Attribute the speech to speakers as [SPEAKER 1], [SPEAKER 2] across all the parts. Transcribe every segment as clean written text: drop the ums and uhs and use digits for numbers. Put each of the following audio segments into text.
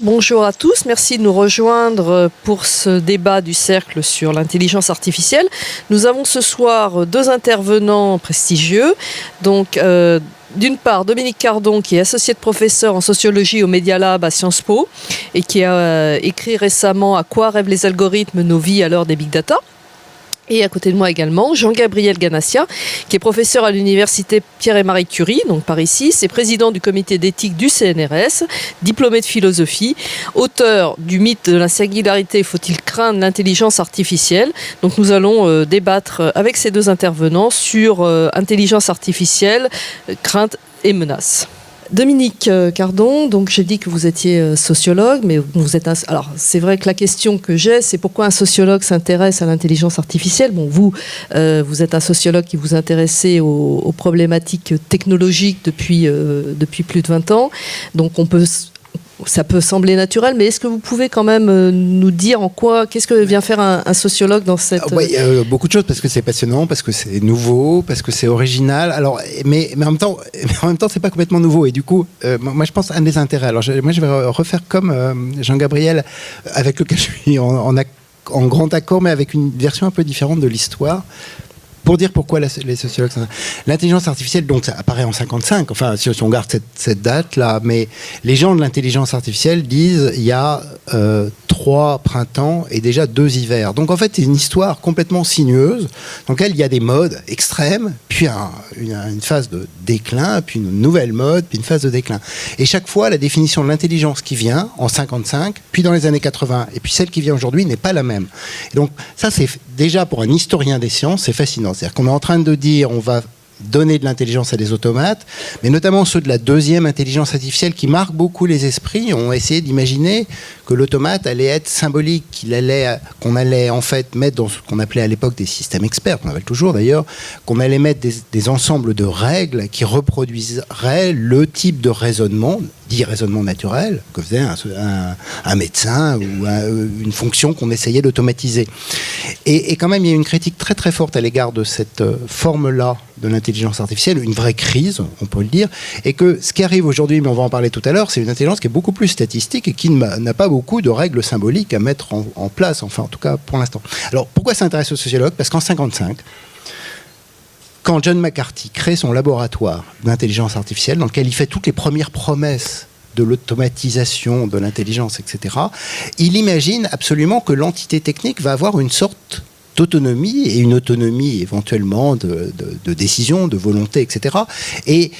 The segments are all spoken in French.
[SPEAKER 1] Bonjour à tous, merci de nous rejoindre pour ce débat du cercle sur l'intelligence artificielle. Nous avons ce soir deux intervenants prestigieux. Donc, d'une part, Dominique Cardon, qui est associé de professeur en sociologie au Media Lab à Sciences Po et qui a écrit récemment « À quoi rêvent les algorithmes, nos vies à l'heure des big data ». Et à côté de moi également, Jean-Gabriel Ganassia, qui est professeur à l'université Pierre et Marie Curie, donc par ici. C'est président du comité d'éthique du CNRS, diplômé de philosophie, auteur du mythe de la singularité, faut-il craindre l'intelligence artificielle. Donc nous allons débattre avec ces deux intervenants sur intelligence artificielle, crainte et menaces. Dominique Cardon, donc j'ai dit que vous étiez sociologue, mais vous êtes alors c'est vrai que la question que j'ai, c'est pourquoi un sociologue s'intéresse à l'intelligence artificielle. Bon, vous êtes un sociologue qui vous intéressez aux problématiques technologiques depuis plus de 20 ans, donc ça peut sembler naturel, mais est-ce que vous pouvez quand même nous dire qu'est-ce que vient faire un sociologue dans cette...
[SPEAKER 2] Oui, beaucoup de choses, parce que c'est passionnant, parce que c'est nouveau, parce que c'est original. Alors, mais en même temps, c'est pas complètement nouveau. Et du coup, moi, je pense à un des intérêts. Alors, moi, je vais refaire comme Jean-Gabriel, avec lequel je suis en grand accord, mais avec une version un peu différente de l'histoire. Pour dire pourquoi les sociologues... L'intelligence artificielle, donc, ça apparaît en 55, enfin, si on garde cette date-là, mais les gens de l'intelligence artificielle disent il y a 3 printemps et déjà 2 hivers. Donc, en fait, c'est une histoire complètement sinueuse, dans laquelle il y a des modes extrêmes, puis une phase de déclin, puis une nouvelle mode, puis une phase de déclin. Et chaque fois, la définition de l'intelligence qui vient, en 55, puis dans les années 80, et puis celle qui vient aujourd'hui, n'est pas la même. Et donc, ça, c'est déjà, pour un historien des sciences, c'est fascinant. C'est-à-dire qu'on est en train de dire on va donner de l'intelligence à des automates, mais notamment ceux de la deuxième intelligence artificielle qui marquent beaucoup les esprits ont essayé d'imaginer que l'automate allait être symbolique, qu'on allait en fait mettre dans ce qu'on appelait à l'époque des systèmes experts, qu'on appelle toujours d'ailleurs, qu'on allait mettre des ensembles de règles qui reproduiseraient le type de raisonnement, dit raisonnement naturel, que faisait un médecin ou une fonction qu'on essayait d'automatiser. Et quand même, il y a une critique très très forte à l'égard de cette forme-là de l'intelligence artificielle, une vraie crise, on peut le dire, et que ce qui arrive aujourd'hui, mais on va en parler tout à l'heure, c'est une intelligence qui est beaucoup plus statistique et qui n'a pas beaucoup de règles symboliques à mettre en place, enfin en tout cas pour l'instant. Alors pourquoi ça intéresse aux sociologues ? Parce qu'en 55, quand John McCarthy crée son laboratoire d'intelligence artificielle, dans lequel il fait toutes les premières promesses de l'automatisation, de l'intelligence, etc., il imagine absolument que l'entité technique va avoir une sorte d'autonomie, et une autonomie éventuellement de décision, de volonté, etc. Et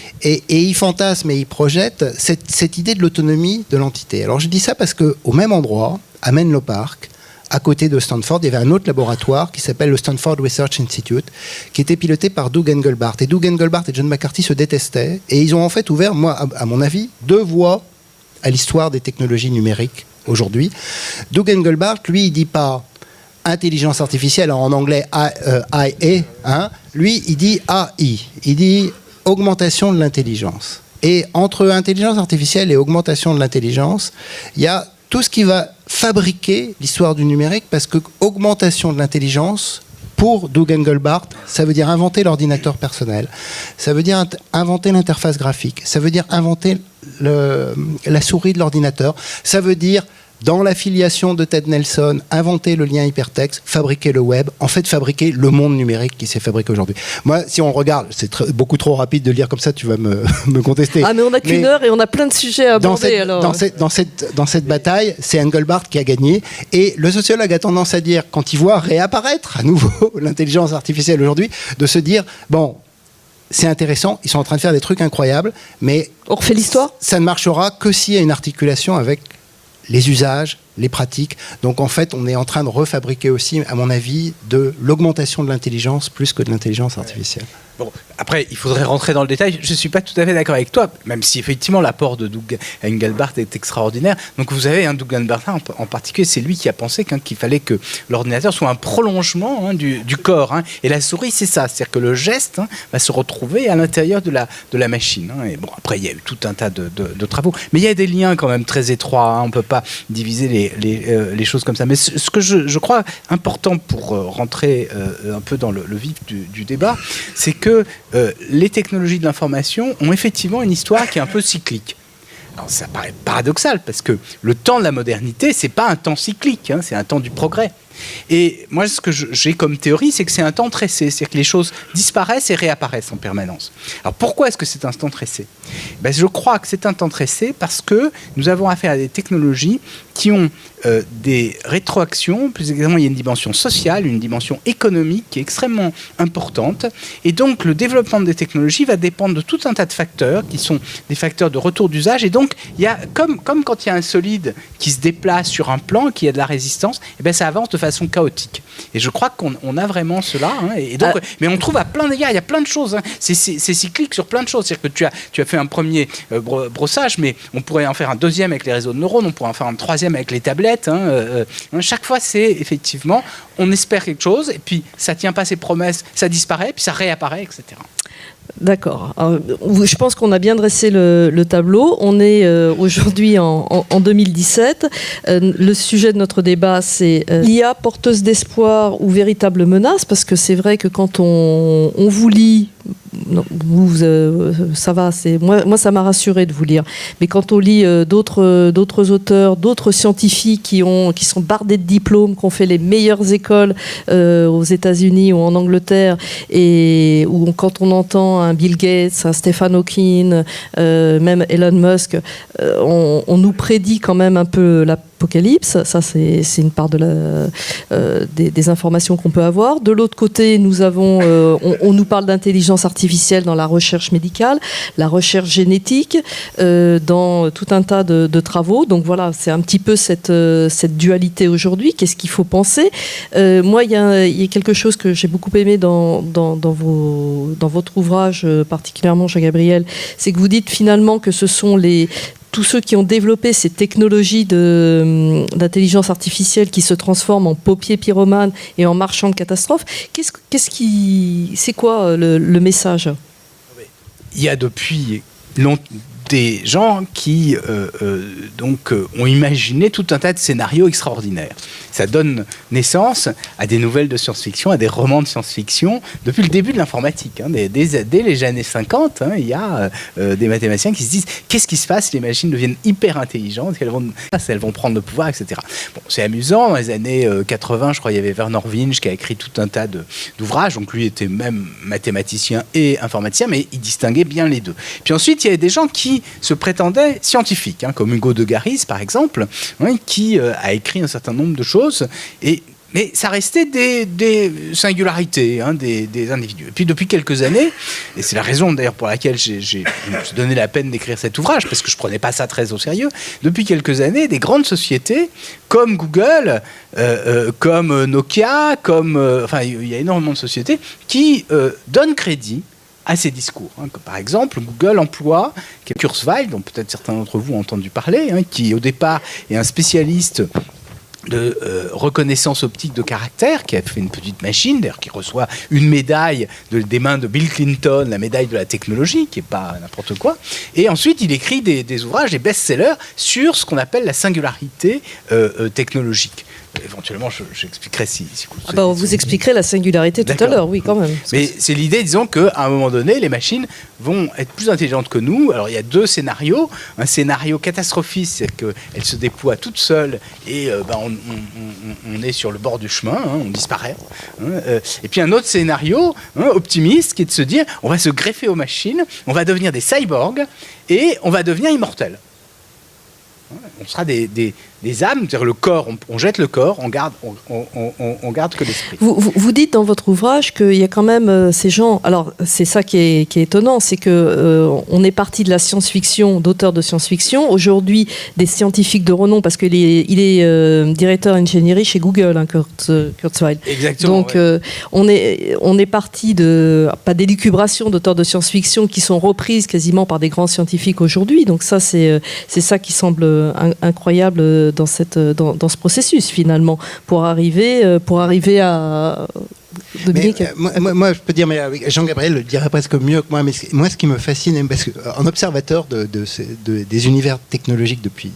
[SPEAKER 2] il fantasme et il projette cette idée de l'autonomie de l'entité. Alors je dis ça parce qu'au même endroit, à Menlo Park, à côté de Stanford, il y avait un autre laboratoire qui s'appelle le Stanford Research Institute, qui était piloté par Doug Engelbart. Et Doug Engelbart et John McCarthy se détestaient, et ils ont en fait ouvert, à mon avis, 2 voies à l'histoire des technologies numériques aujourd'hui. Doug Engelbart, lui, il dit pas intelligence artificielle, en anglais IA, hein, lui, il dit AI, il dit augmentation de l'intelligence. Et entre intelligence artificielle et augmentation de l'intelligence, il y a tout ce qui va fabriquer l'histoire du numérique, parce que augmentation de l'intelligence, pour Doug Engelbart, ça veut dire inventer l'ordinateur personnel, ça veut dire inventer l'interface graphique, ça veut dire inventer la souris de l'ordinateur, ça veut dire, dans l'affiliation de Ted Nelson, inventer le lien hypertexte, fabriquer le web, en fait fabriquer le monde numérique qui s'est fabriqué aujourd'hui. Moi, si on regarde, c'est beaucoup trop rapide de lire comme ça, tu vas me contester.
[SPEAKER 1] Ah, mais on n'a qu'une heure et on a plein de sujets à aborder.
[SPEAKER 2] Dans cette bataille, c'est Engelbart qui a gagné. Et le sociologue a tendance à dire, quand il voit réapparaître à nouveau l'intelligence artificielle aujourd'hui, de se dire, bon, c'est intéressant, ils sont en train de faire des trucs incroyables, mais
[SPEAKER 1] on refait l'histoire.
[SPEAKER 2] Ça ne marchera que s'il y a une articulation avec les usages, les pratiques. Donc en fait, on est en train de refabriquer aussi, à mon avis, de l'augmentation de l'intelligence plus que de l'intelligence artificielle.
[SPEAKER 3] Bon, après, il faudrait rentrer dans le détail. Je ne suis pas tout à fait d'accord avec toi, même si effectivement l'apport de Doug Engelbart est extraordinaire. Donc vous avez Doug Engelbart en particulier, c'est lui qui a pensé qu'il fallait que l'ordinateur soit un prolongement du corps. Et la souris, c'est ça. C'est-à-dire que le geste va se retrouver à l'intérieur de la machine. Et bon, après, il y a eu tout un tas de travaux. Mais il y a des liens quand même très étroits. On ne peut pas diviser les choses comme ça. Mais ce que je crois important pour rentrer un peu dans le vif du débat, c'est que les technologies de l'information ont effectivement une histoire qui est un peu cyclique. Alors, ça paraît paradoxal, parce que le temps de la modernité, c'est pas un temps cyclique, c'est un temps du progrès. Et moi, ce que j'ai comme théorie, c'est que c'est un temps tressé, c'est-à-dire que les choses disparaissent et réapparaissent en permanence. Alors pourquoi est-ce que c'est un temps tressé ? Je crois que c'est un temps tressé parce que nous avons affaire à des technologies qui ont des rétroactions, plus exactement il y a une dimension sociale, une dimension économique qui est extrêmement importante, et donc le développement des technologies va dépendre de tout un tas de facteurs qui sont des facteurs de retour d'usage, et donc il y a, comme quand il y a un solide qui se déplace sur un plan, qui a de la résistance, ça avance de façon chaotique. Et je crois qu'on a vraiment cela, et donc, mais on trouve à plein d'égards, il y a plein de choses, c'est cyclique sur plein de choses, c'est-à-dire que tu as fait un premier brossage, mais on pourrait en faire un deuxième avec les réseaux de neurones, on pourrait en faire un troisième avec les tablettes. Chaque fois, c'est effectivement, on espère quelque chose, et puis ça tient pas ses promesses, ça disparaît, puis ça réapparaît, etc.
[SPEAKER 1] D'accord. Alors, je pense qu'on a bien dressé le tableau. On est aujourd'hui en 2017. Le sujet de notre débat, c'est l'IA porteuse d'espoir ou véritable menace, parce que c'est vrai que quand on vous lit, non, ça va, moi ça m'a rassuré de vous lire. Mais quand on lit d'autres auteurs, d'autres scientifiques qui sont bardés de diplômes, qui ont fait les meilleures écoles aux États-Unis ou en Angleterre, et où quand on entend un Bill Gates, un Stephen Hawking, même Elon Musk, on nous prédit quand même un peu l'apocalypse. Ça, c'est une part des informations qu'on peut avoir. De l'autre côté, nous avons, on nous parle d'intelligence artificielle dans la recherche médicale, la recherche génétique, dans tout un tas de travaux. Donc voilà, c'est un petit peu cette dualité aujourd'hui. Qu'est-ce qu'il faut penser ? Moi, il y a quelque chose que j'ai beaucoup aimé dans votre ouvrage, particulièrement Jean-Gabriel, c'est que vous dites finalement que ce sont tous ceux qui ont développé ces technologies d'intelligence artificielle qui se transforment en pompiers pyromanes et en marchands de catastrophes. C'est quoi le message ?
[SPEAKER 3] Il y a depuis longtemps des gens qui ont imaginé tout un tas de scénarios extraordinaires. Ça donne naissance à des nouvelles de science-fiction, à des romans de science-fiction, depuis le début de l'informatique. Dès les années 50, il y a des mathématiciens qui se disent « Qu'est-ce qui se passe si les machines deviennent hyper intelligentes, elles vont prendre le pouvoir, etc. » Bon, c'est amusant, dans les années 80, je crois, il y avait Werner Winch qui a écrit tout un tas d'ouvrages, donc lui était même mathématicien et informaticien, mais il distinguait bien les deux. Puis ensuite, il y avait des gens qui se prétendaient scientifiques, comme Hugo de Garis, par exemple, qui a écrit un certain nombre de choses, mais ça restait des singularités, des individus. Et puis depuis quelques années, et c'est la raison d'ailleurs pour laquelle je me suis donné la peine d'écrire cet ouvrage, parce que je ne prenais pas ça très au sérieux, depuis quelques années, des grandes sociétés comme Google, comme Nokia, il y a énormément de sociétés qui donnent crédit à ces discours. Par exemple, Google emploie Kurzweil, dont peut-être certains d'entre vous ont entendu parler, qui au départ est un spécialiste de reconnaissance optique de caractère, qui a fait une petite machine, d'ailleurs qui reçoit une médaille des mains de Bill Clinton, la médaille de la technologie, qui n'est pas n'importe quoi. Et ensuite, il écrit des ouvrages, des best-sellers, sur ce qu'on appelle la singularité technologique. Éventuellement, j'expliquerai si vous
[SPEAKER 1] vous expliquerez la singularité tout à l'heure, oui, quand même.
[SPEAKER 3] Mais c'est l'idée, disons, qu'à un moment donné, les machines vont être plus intelligentes que nous. Alors, il y a deux scénarios. Un scénario catastrophiste, c'est qu'elles se déploient toutes seules et on est sur le bord du chemin, on disparaît. Et puis un autre scénario, optimiste, qui est de se dire, on va se greffer aux machines, on va devenir des cyborgs et on va devenir immortels. On sera des âmes, c'est-à-dire le corps, on jette le corps, on garde que l'esprit.
[SPEAKER 1] Vous dites dans votre ouvrage qu'il y a quand même ces gens. Alors c'est ça qui est étonnant, c'est que on est parti de la science-fiction, d'auteurs de science-fiction. Aujourd'hui, des scientifiques de renom, parce qu'il est directeur ingénierie chez Google, Kurzweil.
[SPEAKER 3] Exactement.
[SPEAKER 1] Donc on est parti pas d'élucubration d'auteurs de science-fiction qui sont reprises quasiment par des grands scientifiques aujourd'hui. Donc ça c'est ça qui semble incroyable dans ce processus finalement pour arriver à
[SPEAKER 2] moi, je peux dire, mais Jean-Gabriel le dirait presque mieux que moi, mais moi, ce qui me fascine, parce qu'en observateur des univers technologiques depuis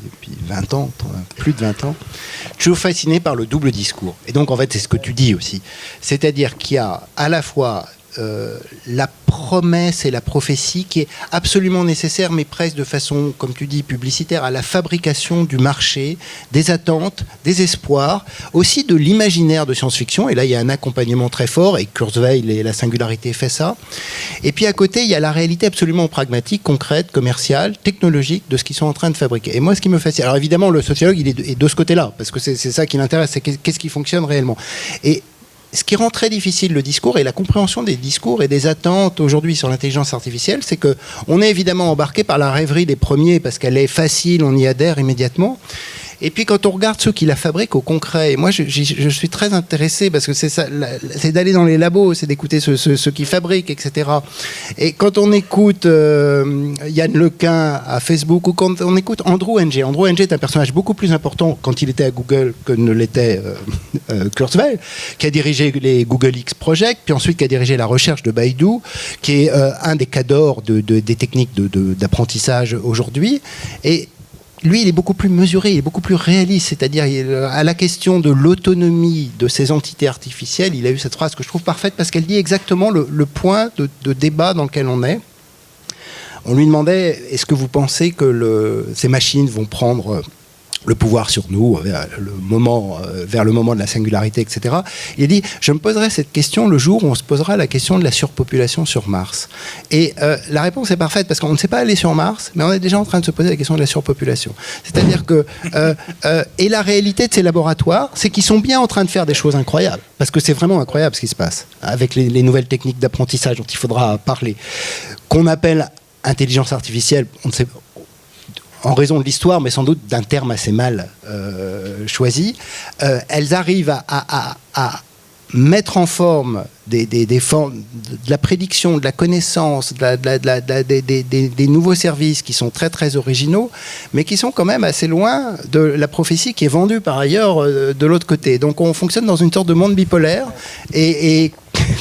[SPEAKER 2] 20 ans, plus de 20 ans, je suis toujours fasciné par le double discours. Et donc, en fait, c'est ce que tu dis aussi. C'est-à-dire qu'il y a à la fois la promesse et la prophétie qui est absolument nécessaire, mais presque de façon, comme tu dis, publicitaire, à la fabrication du marché, des attentes, des espoirs, aussi de l'imaginaire de science-fiction. Et là, il y a un accompagnement très fort, et Kurzweil et la singularité fait ça. Et puis à côté, il y a la réalité absolument pragmatique, concrète, commerciale, technologique de ce qu'ils sont en train de fabriquer. Et moi, ce qui me fascine, alors évidemment, le sociologue, il est de ce côté-là, parce que c'est ça qui l'intéresse, c'est qu'est-ce qui fonctionne réellement. Et ce qui rend très difficile le discours et la compréhension des discours et des attentes aujourd'hui sur l'intelligence artificielle, c'est qu'on est évidemment embarqué par la rêverie des premiers parce qu'elle est facile, on y adhère immédiatement. Et puis quand on regarde ceux qui la fabriquent au concret, et moi je suis très intéressé parce que c'est ça, c'est d'aller dans les labos, c'est d'écouter ceux qui fabriquent, etc. Et quand on écoute Yann Lequin à Facebook ou quand on écoute Andrew Ng est un personnage beaucoup plus important quand il était à Google que ne l'était Kurzweil, qui a dirigé les Google X Project, puis ensuite qui a dirigé la recherche de Baidu, qui est un des cadors des techniques d'apprentissage aujourd'hui. Et lui, il est beaucoup plus mesuré, il est beaucoup plus réaliste, c'est-à-dire à la question de l'autonomie de ces entités artificielles, il a eu cette phrase que je trouve parfaite parce qu'elle dit exactement le point de débat dans lequel on est. On lui demandait, est-ce que vous pensez que ces machines vont prendre le pouvoir sur nous vers le moment de la singularité, etc. Il a dit, je me poserai cette question le jour où on se posera la question de la surpopulation sur Mars. Et la réponse est parfaite, parce qu'on ne sait pas aller sur Mars, mais on est déjà en train de se poser la question de la surpopulation. C'est-à-dire que... et la réalité de ces laboratoires, c'est qu'ils sont bien en train de faire des choses incroyables, parce que c'est vraiment incroyable ce qui se passe, avec les nouvelles techniques d'apprentissage dont il faudra parler, qu'on appelle intelligence artificielle, on ne sait pas, en raison de l'histoire, mais sans doute d'un terme assez mal choisi, elles arrivent à mettre en forme des formes de la prédiction, de la connaissance, des nouveaux services qui sont très très originaux, mais qui sont quand même assez loin de la prophétie qui est vendue par ailleurs de l'autre côté. Donc on fonctionne dans une sorte de monde bipolaire et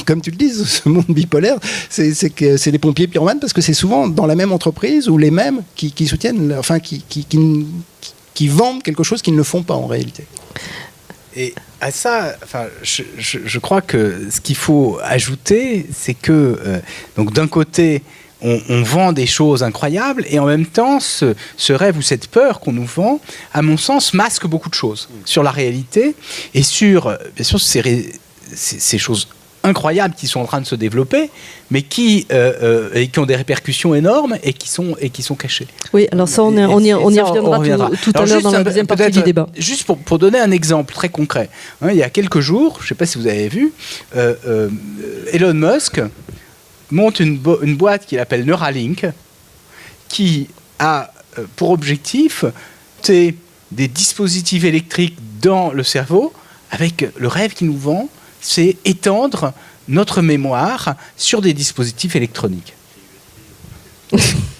[SPEAKER 2] comme tu le dis, ce monde bipolaire, c'est les pompiers pyromanes parce que c'est souvent dans la même entreprise ou les mêmes qui soutiennent, enfin qui vendent quelque chose qu'ils ne font pas en réalité.
[SPEAKER 3] Et à ça, enfin, je crois que ce qu'il faut ajouter, c'est que donc d'un côté, on vend des choses incroyables et en même temps, ce rêve ou cette peur qu'on nous vend, à mon sens, masque beaucoup de choses sur la réalité et sur, bien sûr, ces choses incroyables qui sont en train de se développer, mais qui ont des répercussions énormes et qui sont cachées.
[SPEAKER 1] Oui, alors ça, on y reviendra tout à l'heure dans la deuxième partie du débat.
[SPEAKER 3] Juste pour donner un exemple très concret, hein, il y a quelques jours, je ne sais pas si vous avez vu, Elon Musk monte une boîte qu'il appelle Neuralink, qui a pour objectif des dispositifs électriques dans le cerveau, avec le rêve qu'il nous vend, c'est étendre notre mémoire sur des dispositifs électroniques.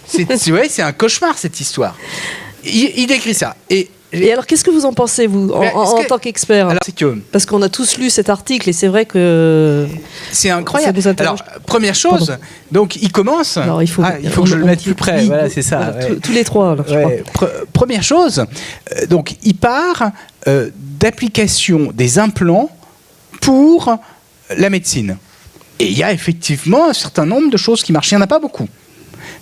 [SPEAKER 3] C'est un cauchemar, cette histoire. Il décrit ça. Et
[SPEAKER 1] alors, qu'est-ce que vous en pensez, vous, en tant qu'expert ? Parce qu'on a tous lu cet article et c'est vrai que...
[SPEAKER 3] C'est incroyable. Alors, première chose, donc il commence... Alors, il faut que je le mette plus près. Voilà, c'est ça.
[SPEAKER 1] Voilà, ouais. Tous les trois, alors, je crois.
[SPEAKER 3] Première chose, donc il part d'application des implants pour la médecine. Et il y a effectivement un certain nombre de choses qui marchent. Il n'y en a pas beaucoup.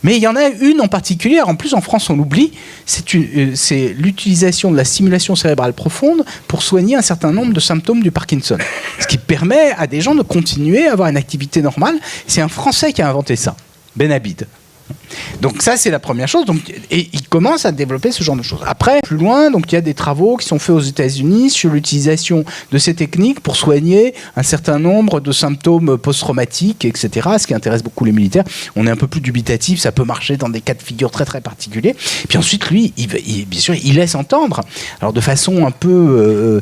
[SPEAKER 3] Mais il y en a une en particulier, en plus en France on l'oublie, c'est l'utilisation de la stimulation cérébrale profonde pour soigner un certain nombre de symptômes du Parkinson. Ce qui permet à des gens de continuer à avoir une activité normale. C'est un Français qui a inventé ça, Ben Abid. Donc ça c'est la première chose, et il commence à développer ce genre de choses. Après, plus loin, donc il y a des travaux qui sont faits aux États-Unis sur l'utilisation de ces techniques pour soigner un certain nombre de symptômes post-traumatiques, etc. Ce qui intéresse beaucoup les militaires. On est un peu plus dubitatif, ça peut marcher dans des cas de figure très très particuliers. Puis ensuite, lui, bien sûr, il laisse entendre, alors de façon un peu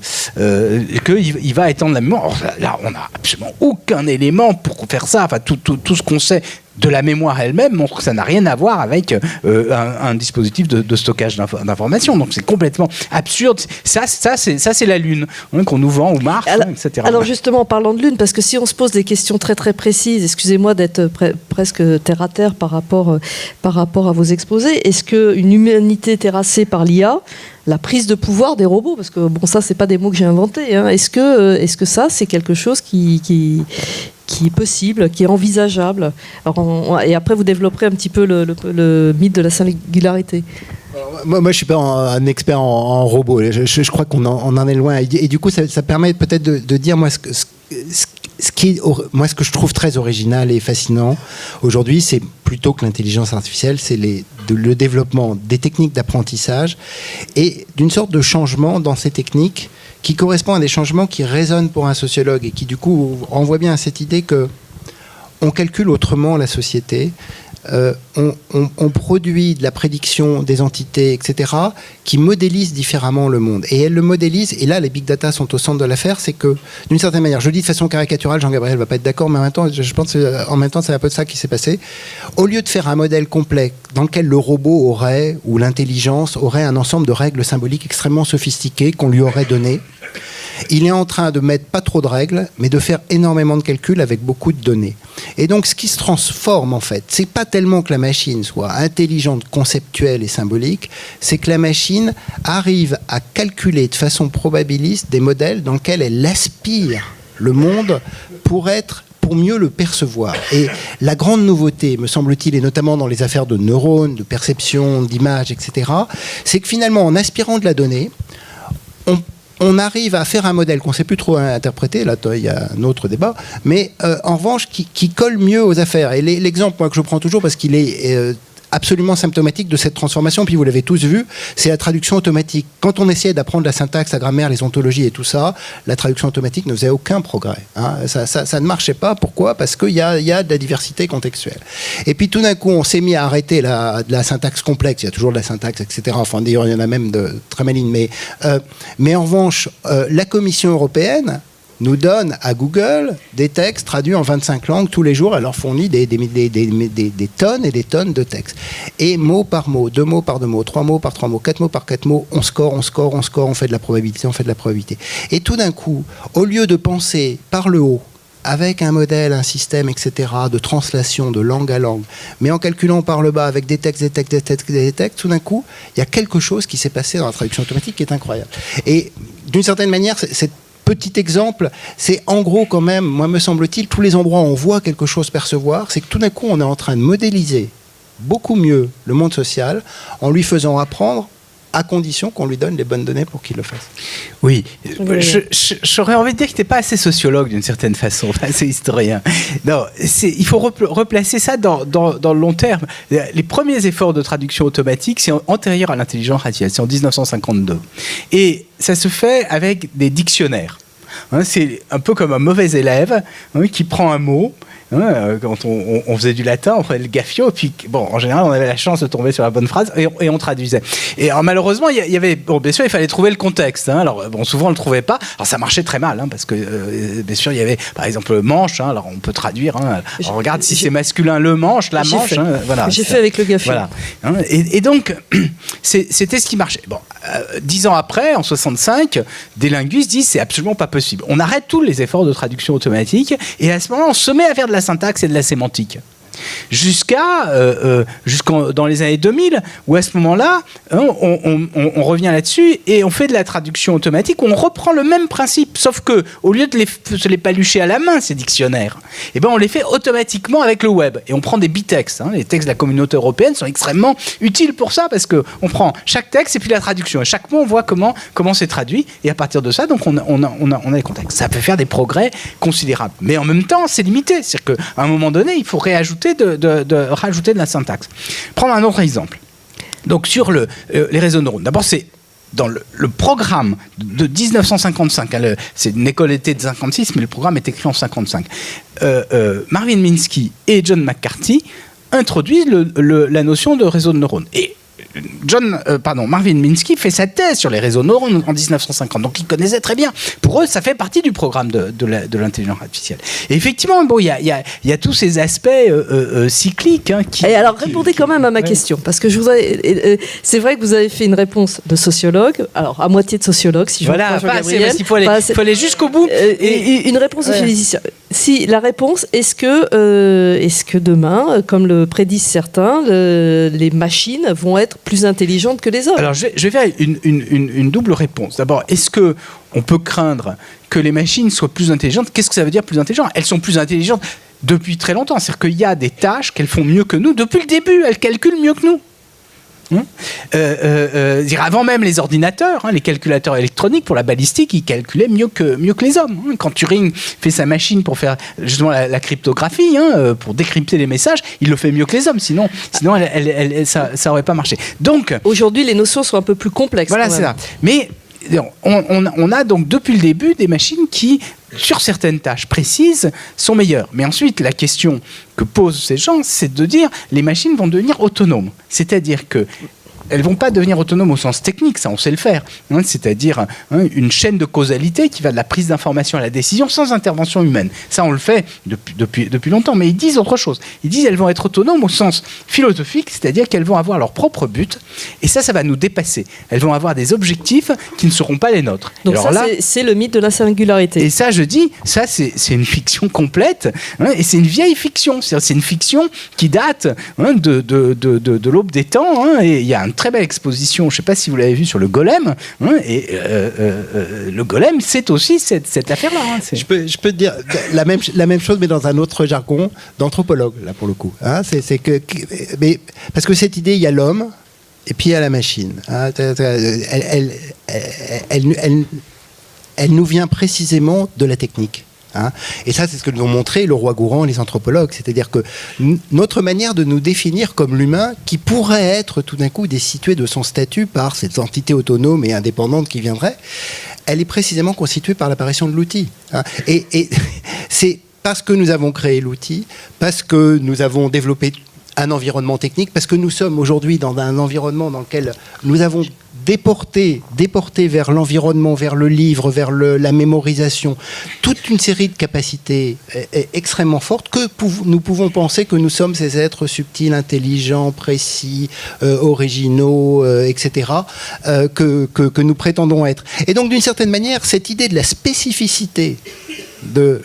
[SPEAKER 3] qu'il va étendre la mémoire. Alors, là, on n'a absolument aucun élément pour faire ça. Enfin, tout ce qu'on sait de la mémoire elle-même montre que ça n'a rien à voir avec un dispositif de stockage d'informations. Donc c'est complètement absurde. Ça c'est la Lune, hein, qu'on nous vend, ou Mars, etc.
[SPEAKER 1] Alors justement, en parlant de Lune, parce que si on se pose des questions très très précises, excusez-moi d'être presque terre à terre par rapport à vos exposés, est-ce qu'une humanité terrassée par l'IA, la prise de pouvoir des robots, parce que bon, ça c'est pas des mots que j'ai inventés, hein, est-ce que ça c'est quelque chose qui qui est possible, qui est envisageable. Et après, vous développerez un petit peu le mythe de la singularité.
[SPEAKER 2] Moi, je ne suis pas un expert en robots. Je crois qu'on en est loin. Et du coup, ça permet peut-être de dire, moi, ce que je trouve très original et fascinant aujourd'hui, c'est plutôt que l'intelligence artificielle, c'est le développement des techniques d'apprentissage et d'une sorte de changement dans ces techniques qui correspond à des changements qui résonnent pour un sociologue et qui, du coup, renvoient bien à cette idée qu'on calcule autrement la société. On produit de la prédiction des entités, etc., qui modélisent différemment le monde. Et elles le modélisent, et là, les big data sont au centre de l'affaire, c'est que, d'une certaine manière, je le dis de façon caricaturale, Jean-Gabriel ne va pas être d'accord, mais en même temps, je pense qu'en même temps, c'est un peu de ça qui s'est passé. Au lieu de faire un modèle complet dans lequel le robot aurait, ou l'intelligence aurait un ensemble de règles symboliques extrêmement sophistiquées qu'on lui aurait données, il est en train de mettre pas trop de règles, mais de faire énormément de calculs avec beaucoup de données. Et donc, ce qui se transforme, en fait, c'est pas tellement que la machine soit intelligente, conceptuelle et symbolique, c'est que la machine arrive à calculer de façon probabiliste des modèles dans lesquels elle aspire le monde pour mieux le percevoir. Et la grande nouveauté, me semble-t-il, et notamment dans les affaires de neurones, de perception, d'image, etc., c'est que finalement, en aspirant de la donnée, on arrive à faire un modèle qu'on ne sait plus trop interpréter, là il y a un autre débat, mais en revanche qui colle mieux aux affaires. Et l'exemple moi, que je prends toujours parce qu'il est absolument symptomatique de cette transformation, puis vous l'avez tous vu, c'est la traduction automatique. Quand on essayait d'apprendre la syntaxe, la grammaire, les ontologies et tout ça, la traduction automatique ne faisait aucun progrès. Hein. Ça ne marchait pas. Pourquoi ? Parce qu'il y a de la diversité contextuelle. Et puis tout d'un coup, on s'est mis à arrêter la syntaxe complexe. Il y a toujours de la syntaxe, etc. Enfin, d'ailleurs, il y en a même de très malines. Mais en revanche, la Commission européenne nous donne à Google des textes traduits en 25 langues tous les jours. Elle leur fournit des tonnes et des tonnes de textes. Et mot par mot, 2 mots par 2 mots, 3 mots par 3 mots, 4 mots par 4 mots, on score, on fait de la probabilité. Et tout d'un coup, au lieu de penser par le haut, avec un modèle, un système, etc., de translation de langue à langue, mais en calculant par le bas avec des textes, tout d'un coup, il y a quelque chose qui s'est passé dans la traduction automatique qui est incroyable. Et d'une certaine manière, cette petit exemple, c'est en gros quand même, moi me semble-t-il, tous les endroits où on voit quelque chose percevoir, c'est que tout d'un coup on est en train de modéliser beaucoup mieux le monde social en lui faisant apprendre à condition qu'on lui donne les bonnes données pour qu'il le fasse.
[SPEAKER 3] Oui, j'aurais envie de dire que tu n'es pas assez sociologue d'une certaine façon, assez historien. Non, il faut replacer ça dans le long terme. Les premiers efforts de traduction automatique, c'est antérieur à l'intelligence artificielle, c'est en 1952. Et ça se fait avec des dictionnaires. C'est un peu comme un mauvais élève qui prend un mot. Quand on faisait du latin, on faisait le gaffio, puis bon, en général, on avait la chance de tomber sur la bonne phrase et on traduisait. Et alors, malheureusement, il y avait, bon, bien sûr, il fallait trouver le contexte. Alors, bon, souvent, on le trouvait pas. Alors, ça marchait très mal, parce que, bien sûr, il y avait, par exemple, manche. Alors, on peut traduire. Alors, regarde si c'est masculin, le manche, la manche. Voilà.
[SPEAKER 1] J'ai fait avec le gaffio.
[SPEAKER 3] Voilà. Et donc, c'était ce qui marchait. Bon, 10 ans après, en 65, des linguistes disent c'est absolument pas possible. On arrête tous les efforts de traduction automatique et à ce moment-là, on se met à faire de la syntaxe et de la sémantique. Dans les années 2000, où à ce moment-là, on revient là-dessus et on fait de la traduction automatique, où on reprend le même principe, sauf que au lieu de se les palucher à la main, ces dictionnaires, on les fait automatiquement avec le web. Et on prend des bitextes. Les textes de la communauté européenne sont extrêmement utiles pour ça, parce qu'on prend chaque texte et puis la traduction. Et chaque mot, on voit comment c'est traduit. Et à partir de ça, donc on a les contextes. Ça peut faire des progrès considérables. Mais en même temps, c'est limité. C'est-à-dire qu'à un moment donné, il faut rajouter de la syntaxe. Prendre un autre exemple. Donc sur les réseaux de neurones. D'abord, c'est dans le programme de 1955. C'est une école été de 56, mais le programme est écrit en 55. Marvin Minsky et John McCarthy introduisent la notion de réseau de neurones. Et Marvin Minsky fait sa thèse sur les réseaux de neurones en 1950, donc il connaissait très bien. Pour eux, ça fait partie du programme de l'intelligence artificielle. Et effectivement, bon, il y a tous ces aspects cycliques.
[SPEAKER 1] Et alors, répondez quand même à ma question, parce que c'est vrai que vous avez fait une réponse de sociologue, alors à moitié de sociologue, si je
[SPEAKER 3] voilà,
[SPEAKER 1] pas assez, parce
[SPEAKER 3] qu'il faut aller jusqu'au bout.
[SPEAKER 1] Et une réponse de physicien. Si la réponse, est-ce que demain, comme le prédisent certains, les machines vont être plus intelligentes que les hommes ?
[SPEAKER 3] Alors, je vais faire une double réponse. D'abord, est-ce qu'on peut craindre que les machines soient plus intelligentes. Qu'est-ce que ça veut dire plus intelligentes? Elles sont plus intelligentes depuis très longtemps. C'est-à-dire qu'il y a des tâches qu'elles font mieux que nous depuis le début. Elles calculent mieux que nous. Avant même les ordinateurs, les calculateurs électroniques pour la balistique, ils calculaient mieux que les hommes. Quand Turing fait sa machine pour faire justement la cryptographie, pour décrypter les messages, il le fait mieux que les hommes. Sinon ça aurait pas marché. Donc
[SPEAKER 1] aujourd'hui, les notions sont un peu plus complexes.
[SPEAKER 3] Voilà, c'est ça. Mais on a donc depuis le début des machines qui, sur certaines tâches précises, sont meilleures. Mais ensuite, la question que posent ces gens, c'est de dire les machines vont devenir autonomes. C'est-à-dire que elles ne vont pas devenir autonomes au sens technique, ça on sait le faire, c'est-à-dire une chaîne de causalité qui va de la prise d'information à la décision sans intervention humaine. Ça on le fait depuis longtemps, mais ils disent autre chose. Ils disent qu'elles vont être autonomes au sens philosophique, c'est-à-dire qu'elles vont avoir leur propre but, et ça va nous dépasser. Elles vont avoir des objectifs qui ne seront pas les nôtres.
[SPEAKER 1] Donc alors ça, c'est le mythe de la singularité.
[SPEAKER 3] Et ça, je dis, ça c'est une fiction complète, et c'est une vieille fiction. C'est une fiction qui date de l'aube des temps, et il y a une très belle exposition, je ne sais pas si vous l'avez vu, sur le golem, le golem, c'est aussi cette affaire-là.
[SPEAKER 2] Je peux te dire la même chose, mais dans un autre jargon d'anthropologue, là, pour le coup. Mais, parce que cette idée, il y a l'homme, et puis il y a la machine. Elle nous vient précisément de la technique. Et ça, c'est ce que nous ont montré le roi Gourand et les anthropologues. C'est-à-dire que notre manière de nous définir comme l'humain, qui pourrait être tout d'un coup destitué de son statut par cette entité autonome et indépendante qui viendrait, elle est précisément constituée par l'apparition de l'outil. Et c'est parce que nous avons créé l'outil, parce que nous avons développé un environnement technique, parce que nous sommes aujourd'hui dans un environnement dans lequel nous avons déporté vers l'environnement, vers le livre, vers la mémorisation, toute une série de capacités extrêmement fortes que nous pouvons penser que nous sommes ces êtres subtils, précis, originaux, etc., que nous prétendons être. Et donc, d'une certaine manière, cette idée de la spécificité de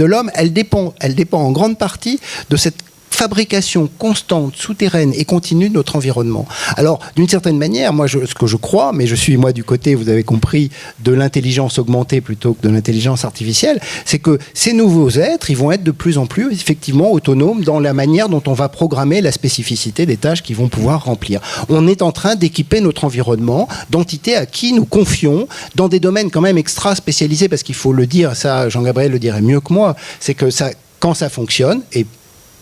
[SPEAKER 2] l'homme, elle dépend en grande partie de cette fabrication constante, souterraine et continue de notre environnement. Alors, d'une certaine manière, moi, ce que je crois, mais je suis, moi, du côté, vous avez compris, de l'intelligence augmentée plutôt que de l'intelligence artificielle, c'est que ces nouveaux êtres, ils vont être de plus en plus, effectivement, autonomes dans la manière dont on va programmer la spécificité des tâches qu'ils vont pouvoir remplir. On est en train d'équiper notre environnement d'entités à qui nous confions, dans des domaines quand même extra spécialisés, parce qu'il faut le dire, ça, Jean-Gabriel le dirait mieux que moi, c'est que ça, quand ça fonctionne, et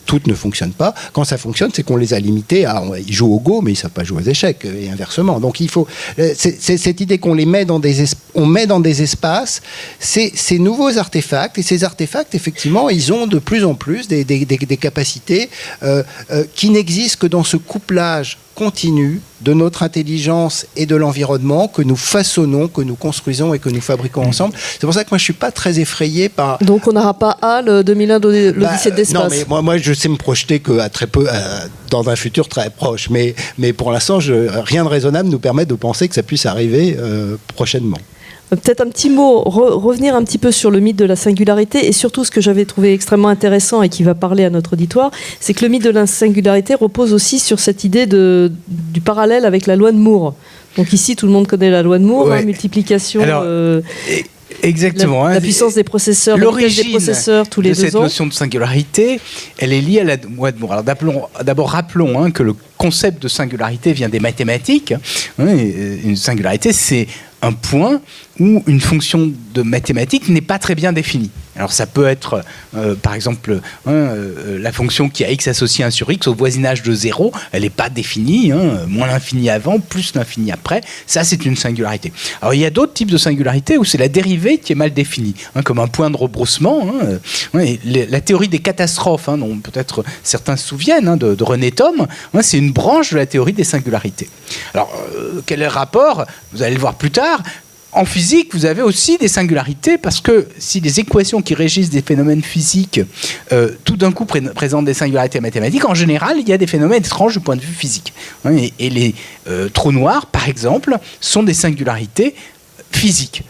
[SPEAKER 2] toutes ne fonctionnent pas. Quand ça fonctionne, c'est qu'on les a limités à... Ils jouent au Go, mais ils ne savent pas jouer aux échecs, et inversement. Donc il faut... C'est cette idée qu'on les met dans on met dans des espaces ces nouveaux artefacts, et ces artefacts, effectivement, ils ont de plus en plus des capacités qui n'existent que dans ce couplage continu de notre intelligence et de l'environnement que nous façonnons, que nous construisons et que nous fabriquons ensemble. C'est pour ça que moi je suis pas très effrayé par...
[SPEAKER 1] Donc on n'aura pas HAL 2001 l'Odyssée de l'espace.
[SPEAKER 2] Non, mais moi je sais me projeter qu'à très peu, dans un futur très proche. Mais pour l'instant, rien de raisonnable nous permet de penser que ça puisse arriver prochainement.
[SPEAKER 1] Peut-être un petit mot, revenir un petit peu sur le mythe de la singularité, et surtout ce que j'avais trouvé extrêmement intéressant et qui va parler à notre auditoire, c'est que le mythe de la singularité repose aussi sur cette idée du parallèle avec la loi de Moore. Donc ici, tout le monde connaît la loi de Moore,
[SPEAKER 2] ouais.
[SPEAKER 1] Multiplication...
[SPEAKER 3] Alors, exactement.
[SPEAKER 1] La puissance des processeurs,
[SPEAKER 3] l'origine
[SPEAKER 1] des processeurs tous les 2 ans.
[SPEAKER 3] Cette notion de singularité, elle est liée à la loi de Moore. Alors d'abord rappelons que le concept de singularité vient des mathématiques. Une singularité, c'est un point où une fonction de mathématiques n'est pas très bien définie. Alors ça peut être, par exemple, la fonction qui a x associé 1 sur x au voisinage de 0, elle n'est pas définie, moins l'infini avant, plus l'infini après, ça c'est une singularité. Alors il y a d'autres types de singularités où c'est la dérivée qui est mal définie, comme un point de rebroussement. La théorie des catastrophes, dont peut-être certains se souviennent, de René Thom, c'est une branche de la théorie des singularités. Alors quel est le rapport ? Vous allez le voir plus tard. En physique, vous avez aussi des singularités parce que si les équations qui régissent des phénomènes physiques tout d'un coup présentent des singularités mathématiques, en général, il y a des phénomènes étranges du point de vue physique. Et les trous noirs, par exemple, sont des singularités physiques.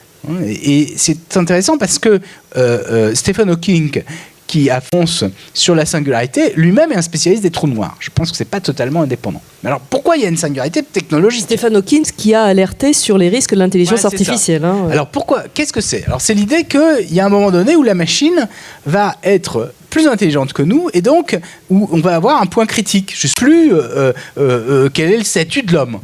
[SPEAKER 3] Et c'est intéressant parce que Stephen Hawking, qui fonce sur la singularité, lui-même est un spécialiste des trous noirs. Je pense que c'est pas totalement indépendant. Mais alors, pourquoi il y a une singularité technologique ?
[SPEAKER 1] Stephen Hawking qui a alerté sur les risques de l'intelligence artificielle.
[SPEAKER 3] Alors pourquoi ? Qu'est-ce que c'est ? Alors c'est l'idée qu'il y a un moment donné où la machine va être plus intelligente que nous et donc où on va avoir un point critique. Je ne sais plus quel est le statut de l'homme.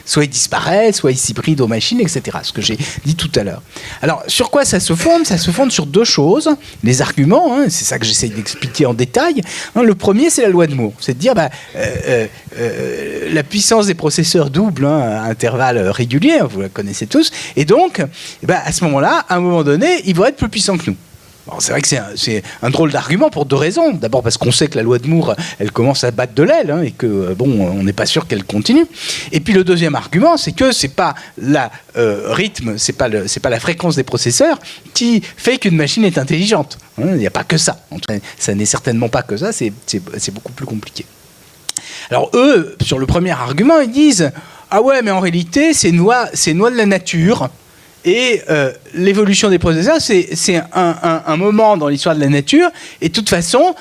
[SPEAKER 3] Soit il disparaît, soit il s'hybride aux machines, etc. Ce que j'ai dit tout à l'heure. Alors, sur quoi ça se fonde ? Ça se fonde sur deux choses. Les arguments, c'est ça que j'essaye d'expliquer en détail. Le premier, c'est la loi de Moore. C'est de dire, la puissance des processeurs double à intervalles réguliers, vous la connaissez tous. Et donc, à ce moment-là, à un moment donné, ils vont être plus puissants que nous. Alors, c'est vrai que c'est un drôle d'argument pour deux raisons. D'abord parce qu'on sait que la loi de Moore, elle commence à battre de l'aile et que on n'est pas sûr qu'elle continue. Et puis le deuxième argument, c'est que c'est pas la rythme, c'est pas la fréquence des processeurs qui fait qu'une machine est intelligente. Il n'y a pas que ça. En tout cas, ça n'est certainement pas que ça. C'est beaucoup plus compliqué. Alors eux, sur le premier argument, ils disent ah ouais, mais en réalité, c'est une loi de la nature. Et l'évolution des processeurs, c'est un moment dans l'histoire de la nature. Et de toute façon,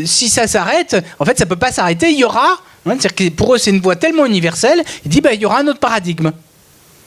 [SPEAKER 3] si ça s'arrête, en fait, ça ne peut pas s'arrêter. Il y aura, c'est-à-dire que pour eux, c'est une voie tellement universelle, il dit il y aura un autre paradigme.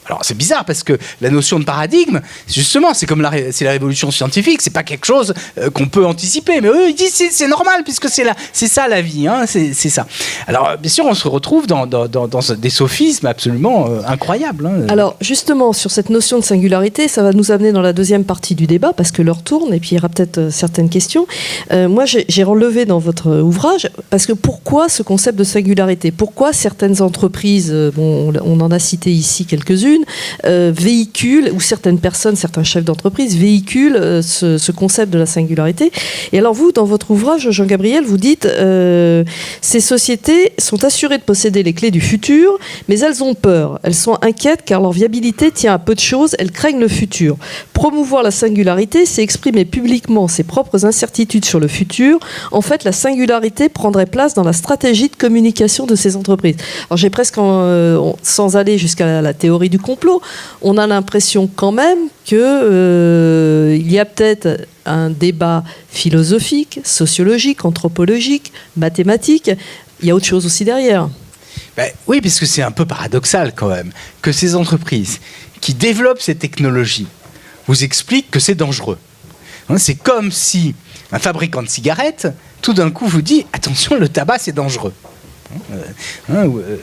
[SPEAKER 3] Alors c'est bizarre parce que la notion de paradigme, justement, c'est comme c'est la révolution scientifique, c'est pas quelque chose qu'on peut anticiper. Mais eux, ils disent c'est normal puisque c'est ça la vie, c'est ça. Alors bien sûr, on se retrouve dans des sophismes absolument incroyables.
[SPEAKER 1] Alors justement, sur cette notion de singularité, ça va nous amener dans la deuxième partie du débat parce que l'heure tourne et puis il y aura peut-être certaines questions. Moi, j'ai relevé dans votre ouvrage parce que pourquoi ce concept de singularité ? Pourquoi certaines entreprises, on en a cité ici quelques-unes, véhiculent, ou certaines personnes, certains chefs d'entreprise véhiculent ce concept de la singularité. Et alors vous, dans votre ouvrage, Jean-Gabriel, vous dites ces sociétés sont assurées de posséder les clés du futur, mais elles ont peur. Elles sont inquiètes car leur viabilité tient à peu de choses. Elles craignent le futur. Promouvoir la singularité, c'est exprimer publiquement ses propres incertitudes sur le futur. En fait, la singularité prendrait place dans la stratégie de communication de ces entreprises. Alors j'ai presque, sans aller jusqu'à la théorie du complot, on a l'impression quand même qu'il y a peut-être un débat philosophique, sociologique, anthropologique, mathématique. Il y a autre chose aussi derrière.
[SPEAKER 3] Oui, parce que c'est un peu paradoxal quand même que ces entreprises qui développent ces technologies vous expliquent que c'est dangereux. C'est comme si un fabricant de cigarettes, tout d'un coup, vous dit « Attention, le tabac, c'est dangereux ».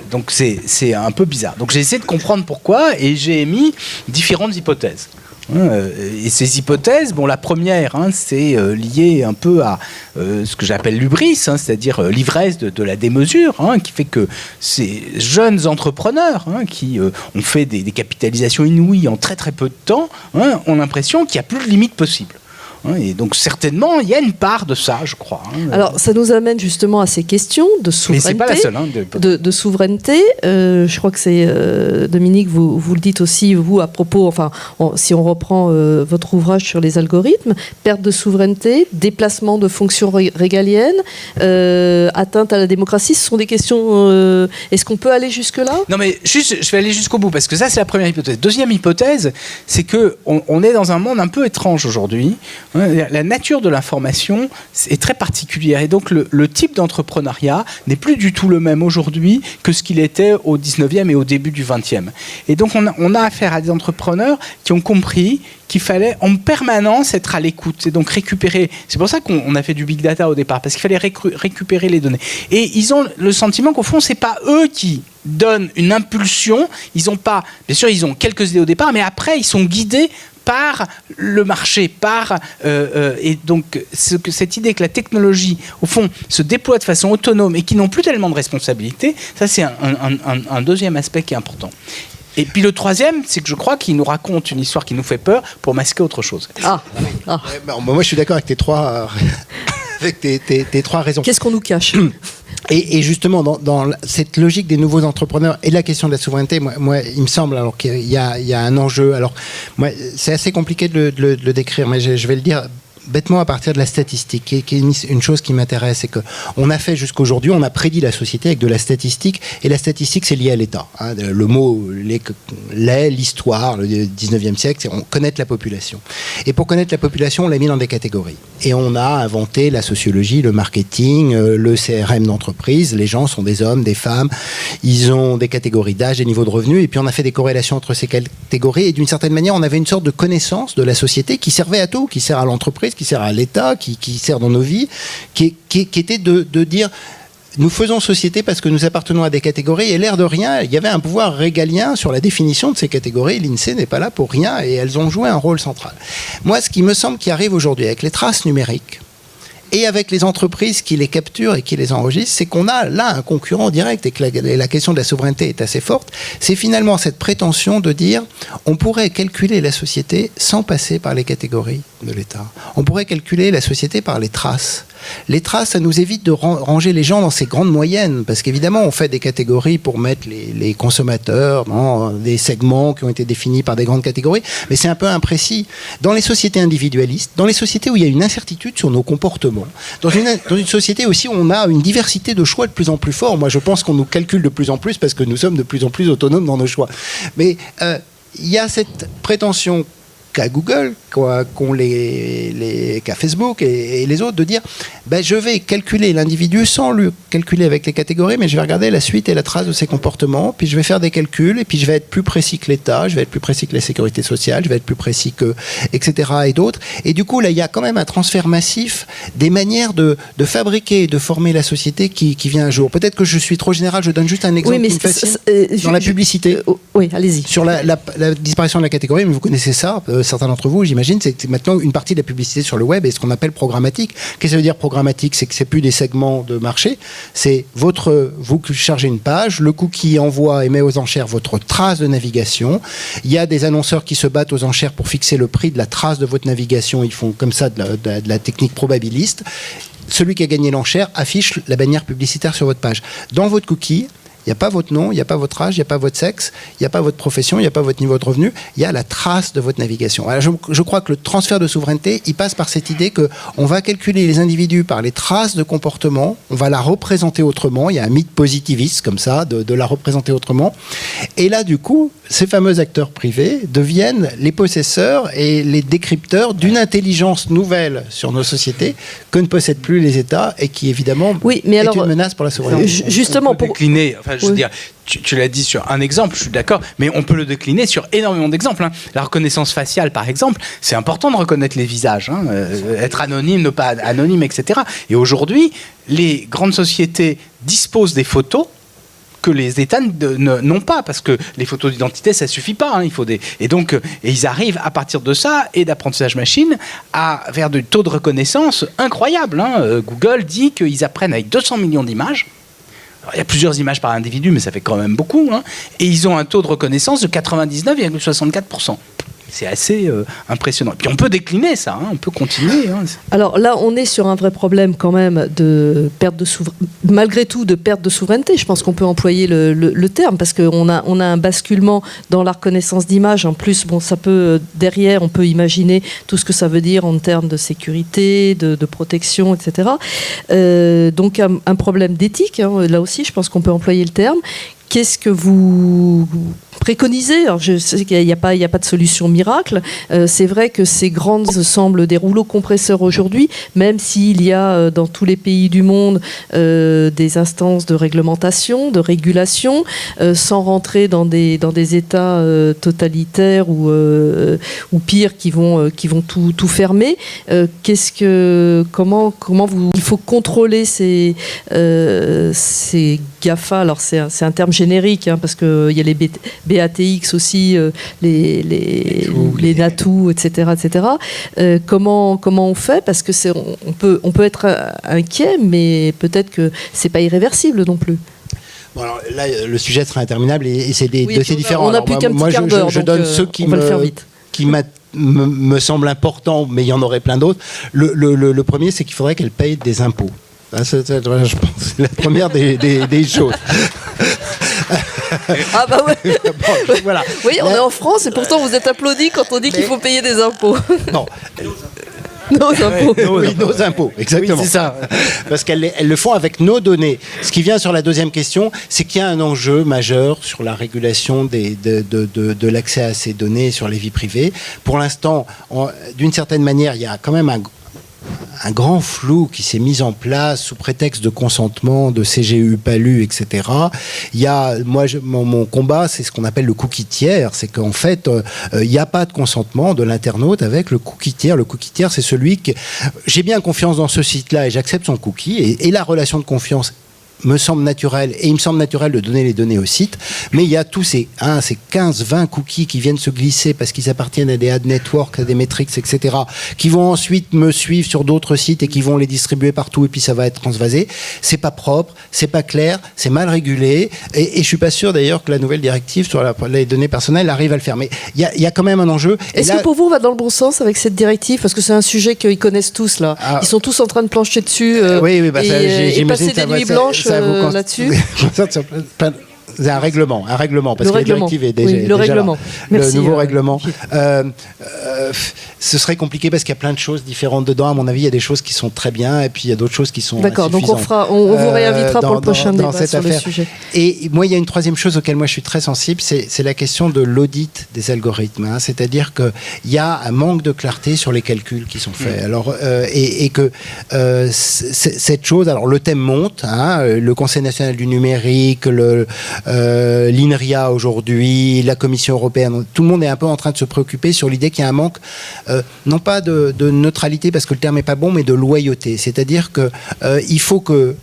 [SPEAKER 3] Donc c'est un peu bizarre. Donc j'ai essayé de comprendre pourquoi et j'ai émis différentes hypothèses. Et ces hypothèses, la première, c'est lié un peu à ce que j'appelle l'hubris, c'est-à-dire l'ivresse de la démesure, qui fait que ces jeunes entrepreneurs qui ont fait des capitalisations inouïes en très très peu de temps ont l'impression qu'il n'y a plus de limite possible. Et donc certainement, il y a une part de ça, je crois.
[SPEAKER 1] Alors, ça nous amène justement à ces questions de souveraineté.
[SPEAKER 3] Mais c'est pas la seule.
[SPEAKER 1] De souveraineté. Je crois que c'est Dominique, vous le dites aussi, vous, à propos, si on reprend votre ouvrage sur les algorithmes, perte de souveraineté, déplacement de fonctions régaliennes, atteinte à la démocratie, ce sont des questions... Est-ce qu'on peut aller jusque-là ?
[SPEAKER 3] Non, mais juste, je vais aller jusqu'au bout, parce que ça, c'est la première hypothèse. Deuxième hypothèse, c'est qu'on est dans un monde un peu étrange aujourd'hui. La nature de l'information est très particulière et donc le type d'entrepreneuriat n'est plus du tout le même aujourd'hui que ce qu'il était au 19e et au début du 20e. Et donc on a affaire à des entrepreneurs qui ont compris qu'il fallait en permanence être à l'écoute et donc récupérer. C'est pour ça qu'on a fait du big data au départ, parce qu'il fallait récupérer les données. Et ils ont le sentiment qu'au fond, c'est pas eux qui donnent une impulsion. Ils ont pas, bien sûr, ils ont quelques idées au départ, mais après, ils sont guidés par le marché, et donc cette idée que la technologie, au fond, se déploie de façon autonome et qui n'ont plus tellement de responsabilité, ça c'est un deuxième aspect qui est important. Et puis le troisième, c'est que je crois qu'il nous raconte une histoire qui nous fait peur pour masquer autre chose.
[SPEAKER 2] Moi je suis d'accord avec tes trois raisons.
[SPEAKER 1] Qu'est-ce qu'on nous cache ?
[SPEAKER 2] Et justement, dans cette logique des nouveaux entrepreneurs et la question de la souveraineté, moi il me semble alors qu'il y a un enjeu. Alors, moi, c'est assez compliqué de le décrire, mais je vais le dire bêtement à partir de la statistique, qui est une chose qui m'intéresse, c'est qu'on a fait jusqu'aujourd'hui, on a prédit la société avec de la statistique, et la statistique c'est lié à l'État. Hein. Le mot l'histoire, le 19e siècle, c'est on connaître la population. Et pour connaître la population, on l'a mis dans des catégories. Et on a inventé la sociologie, le marketing, le CRM d'entreprise. Les gens sont des hommes, des femmes, ils ont des catégories d'âge, des niveaux de revenus, et puis on a fait des corrélations entre ces catégories, et d'une certaine manière, on avait une sorte de connaissance de la société qui servait à tout, qui sert à l'entreprise, qui sert à l'État, qui sert dans nos vies, qui était de dire nous faisons société parce que nous appartenons à des catégories, et l'air de rien, il y avait un pouvoir régalien sur la définition de ces catégories. L'INSEE n'est pas là pour rien, et elles ont joué un rôle central. Moi, ce qui me semble qui arrive aujourd'hui avec les traces numériques, et avec les entreprises qui les capturent et qui les enregistrent, c'est qu'on a là un concurrent direct, et que la question de la souveraineté est assez forte. C'est finalement cette prétention de dire on pourrait calculer la société sans passer par les catégories de l'État. On pourrait calculer la société par les traces. Les traces, ça nous évite de ranger les gens dans ces grandes moyennes, parce qu'évidemment, on fait des catégories pour mettre les consommateurs dans des segments qui ont été définis par des grandes catégories, mais c'est un peu imprécis. Dans les sociétés individualistes, dans les sociétés où il y a une incertitude sur nos comportements, dans une société aussi où on a une diversité de choix de plus en plus fort, moi je pense qu'on nous calcule de plus en plus parce que nous sommes de plus en plus autonomes dans nos choix. Mais il y a cette prétention qu'à Google, qu'à Facebook et les autres, de dire je vais calculer l'individu sans le calculer avec les catégories, mais je vais regarder la suite et la trace de ses comportements, puis je vais faire des calculs, et puis je vais être plus précis que l'État, je vais être plus précis que la sécurité sociale, je vais être plus précis que etc. et d'autres. Et du coup, là, il y a quand même un transfert massif des manières de fabriquer et de former la société qui vient un jour. Peut-être que je suis trop général, je donne juste un exemple qui me fascine. Dans la publicité.
[SPEAKER 1] Oui, allez-y.
[SPEAKER 2] Sur la disparition de la catégorie, mais vous connaissez ça, certains d'entre vous, j'imagine, c'est que maintenant une partie de la publicité sur le web est ce qu'on appelle programmatique. Qu'est-ce que ça veut dire programmatique? C'est que c'est plus des segments de marché, c'est vous chargez une page, le cookie envoie et met aux enchères votre trace de navigation. Il y a des annonceurs qui se battent aux enchères pour fixer le prix de la trace de votre navigation. Ils font comme ça de la technique probabiliste. Celui qui a gagné l'enchère affiche la bannière publicitaire sur votre page. Dans votre cookie, il n'y a pas votre nom, il n'y a pas votre âge, il n'y a pas votre sexe, il n'y a pas votre profession, il n'y a pas votre niveau de revenu, il y a la trace de votre navigation. Alors je crois que le transfert de souveraineté, il passe par cette idée qu'on va calculer les individus par les traces de comportement, on va la représenter autrement, il y a un mythe positiviste comme ça, de la représenter autrement. Et là, du coup, ces fameux acteurs privés deviennent les possesseurs et les décrypteurs d'une intelligence nouvelle sur nos sociétés que ne possèdent plus les États, et qui, évidemment, est une menace pour la souveraineté.
[SPEAKER 3] Justement, pour décliner, je veux dire, tu l'as dit sur un exemple, je suis d'accord, mais on peut le décliner sur énormément d'exemples. Hein. La reconnaissance faciale, par exemple, c'est important de reconnaître les visages, hein, être anonyme, ne pas anonyme, etc. Et aujourd'hui, les grandes sociétés disposent des photos que les États n'ont pas, parce que les photos d'identité, ça suffit pas. Hein, et ils arrivent à partir de ça et d'apprentissage machine à faire des taux de reconnaissance incroyables. Hein. Google dit qu'ils apprennent avec 200 millions d'images. Alors, il y a plusieurs images par individu, mais ça fait quand même beaucoup. Hein, et ils ont un taux de reconnaissance de 99,64%. C'est assez impressionnant. Puis on peut décliner ça, hein, on peut continuer. Hein.
[SPEAKER 1] Alors là, on est sur un vrai problème quand même de perte de malgré tout de perte de souveraineté. Je pense qu'on peut employer le terme, parce qu'on a un basculement dans la reconnaissance d'image. En plus, ça peut derrière, on peut imaginer tout ce que ça veut dire en termes de sécurité, de protection, etc. Donc un problème d'éthique. Hein, là aussi, je pense qu'on peut employer le terme. Qu'est-ce que vous préconisez? Alors, je sais qu'il n'y a pas de solution miracle. C'est vrai que ces grandes semblent des rouleaux compresseurs aujourd'hui, même s'il y a dans tous les pays du monde des instances de réglementation, de régulation, sans rentrer dans des États totalitaires ou pire qui vont tout fermer. Comment il faut contrôler ces GAFA? Alors c'est un terme générique, hein, parce qu'il y a les BATX aussi, les NATU, etc. Comment on fait? Parce que on peut être inquiet, mais peut-être que c'est pas irréversible non plus.
[SPEAKER 2] Bon, alors là, le sujet sera interminable, et c'est des dossiers différents.
[SPEAKER 1] On n'a plus qu'un petit quart d'heure,
[SPEAKER 2] je donne ceux qui me semblent importants, mais il y en aurait plein d'autres. Le premier, c'est qu'il faudrait qu'elle paye des impôts. Je pense c'est la première des choses.
[SPEAKER 1] Ah bah ouais.
[SPEAKER 2] Bon, voilà.
[SPEAKER 1] Oui, on est en France, et pourtant vous êtes applaudis quand on dit qu'il faut payer des impôts.
[SPEAKER 2] Non.
[SPEAKER 1] Nos impôts.
[SPEAKER 2] Oui, nos impôts, exactement.
[SPEAKER 3] Oui, c'est ça.
[SPEAKER 2] Parce qu'elles le font avec nos données. Ce qui vient sur la deuxième question, c'est qu'il y a un enjeu majeur sur la régulation de l'accès à ces données sur les vies privées. Pour l'instant, d'une certaine manière, il y a quand même un grand flou qui s'est mis en place sous prétexte de consentement, de CGU, PALU, etc. Il y a, mon combat, c'est ce qu'on appelle le cookie tiers, c'est qu'en fait, il n'y a pas de consentement de l'internaute avec le cookie tiers. Le cookie tiers, c'est celui que j'ai bien confiance dans ce site-là et j'accepte son cookie, et la relation de confiance me semble naturel, et il me semble naturel de donner les données au site, mais il y a tous ces 15-20 cookies qui viennent se glisser parce qu'ils appartiennent à des ad networks, à des metrics, etc., qui vont ensuite me suivre sur d'autres sites et qui vont les distribuer partout, et puis ça va être transvasé. C'est pas propre, c'est pas clair, c'est mal régulé, et je suis pas sûr d'ailleurs que la nouvelle directive sur les données personnelles arrive à le faire, mais il y a quand même un enjeu.
[SPEAKER 1] Est-ce que pour vous on va dans le bon sens avec cette directive, parce que c'est un sujet qu'ils connaissent tous là, ils sont tous en train de plancher dessus,
[SPEAKER 2] oui,
[SPEAKER 1] et passer des nuits blanches là-dessus.
[SPEAKER 2] C'est un règlement, parce que la directive est déjà,
[SPEAKER 1] oui, le règlement.
[SPEAKER 2] Merci, le nouveau règlement. Ce serait compliqué parce qu'il y a plein de choses différentes dedans. À mon avis, il y a des choses qui sont très bien, et puis il y a d'autres choses qui sont
[SPEAKER 1] D'accord, donc on vous réinvitera pour le prochain débat sur le sujet.
[SPEAKER 2] Et moi, il y a une troisième chose auquel moi je suis très sensible, c'est la question de l'audit des algorithmes. C'est-à-dire qu'il y a un manque de clarté sur les calculs qui sont faits. Alors, et que cette chose, alors le thème monte, le Conseil national du numérique, l'INRIA aujourd'hui, la Commission européenne, tout le monde est un peu en train de se préoccuper sur l'idée qu'il y a un manque, non pas de neutralité, parce que le terme n'est pas bon, mais de loyauté. C'est-à-dire qu'il faut que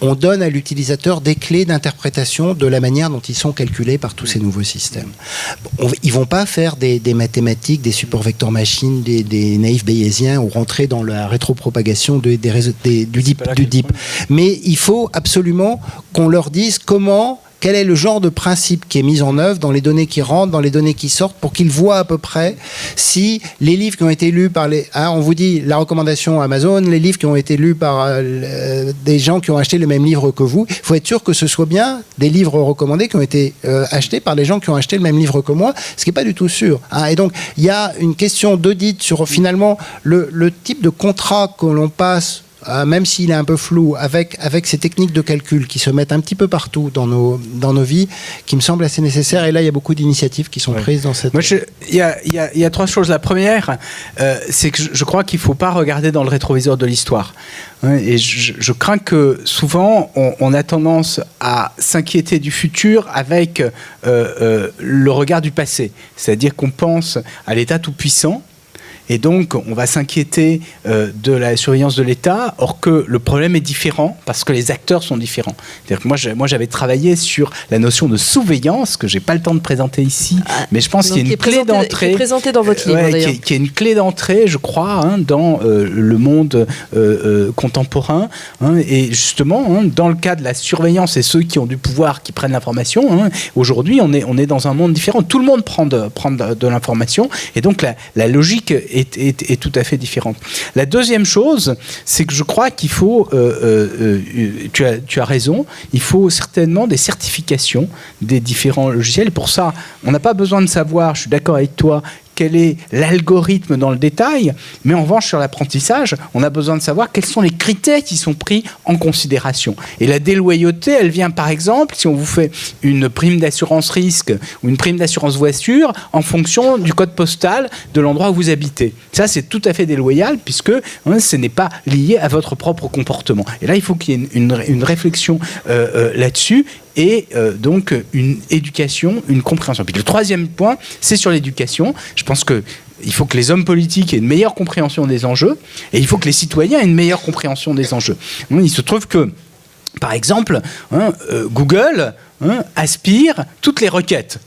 [SPEAKER 2] on donne à l'utilisateur des clés d'interprétation de la manière dont ils sont calculés par tous ces nouveaux systèmes. Ils vont pas faire des mathématiques, des supports vector machines, des naïfs bayésiens, ou rentrer dans la rétropropagation du DIP. Mais il faut absolument qu'on leur dise quel est le genre de principe qui est mis en œuvre dans les données qui rentrent, dans les données qui sortent, pour qu'ils voient à peu près si les livres qui ont été lus par on vous dit la recommandation Amazon, les livres qui ont été lus par des gens qui ont acheté le même livre que vous, il faut être sûr que ce soit bien des livres recommandés qui ont été achetés par les gens qui ont acheté le même livre que moi, ce qui n'est pas du tout sûr. Et donc, il y a une question d'audit sur finalement le type de contrat que l'on passe, même s'il est un peu flou, avec ces techniques de calcul qui se mettent un petit peu partout dans nos vies, qui me semblent assez nécessaires. Et là, il y a beaucoup d'initiatives qui sont prises dans cette...
[SPEAKER 3] Moi, il y a trois choses. La première, c'est que je crois qu'il ne faut pas regarder dans le rétroviseur de l'histoire. Et je crains que souvent, on a tendance à s'inquiéter du futur avec le regard du passé. C'est-à-dire qu'on pense à l'État tout-puissant, et donc, on va s'inquiéter de la surveillance de l'État, or que le problème est différent, parce que les acteurs sont différents. C'est-à-dire que moi, j'avais travaillé sur la notion de surveillance, que je n'ai pas le temps de présenter ici, mais je pense qu'il y a une clé d'entrée.
[SPEAKER 1] Qui est présentée dans votre livre, d'ailleurs.
[SPEAKER 3] Qui est une clé d'entrée, je crois, dans le monde contemporain. Et justement, dans le cas de la surveillance, et ceux qui ont du pouvoir, qui prennent l'information, aujourd'hui, on est dans un monde différent. Tout le monde prend de l'information, et donc la logique est tout à fait différente. La deuxième chose, c'est que je crois qu'il faut, tu as raison, il faut certainement des certifications des différents logiciels. Et pour ça, on n'a pas besoin de savoir, je suis d'accord avec toi, quel est l'algorithme dans le détail, mais en revanche, sur l'apprentissage, on a besoin de savoir quels sont les critères qui sont pris en considération. Et la déloyauté, elle vient par exemple, si on vous fait une prime d'assurance risque ou une prime d'assurance voiture, en fonction du code postal de l'endroit où vous habitez. Ça, c'est tout à fait déloyal, puisque ce n'est pas lié à votre propre comportement. Et là, il faut qu'il y ait une réflexion là-dessus, et donc une éducation, une compréhension. Puis le troisième point, c'est sur l'éducation. Je pense qu'il faut que les hommes politiques aient une meilleure compréhension des enjeux, et il faut que les citoyens aient une meilleure compréhension des enjeux. Il se trouve que, par exemple, Google aspire toutes les requêtes.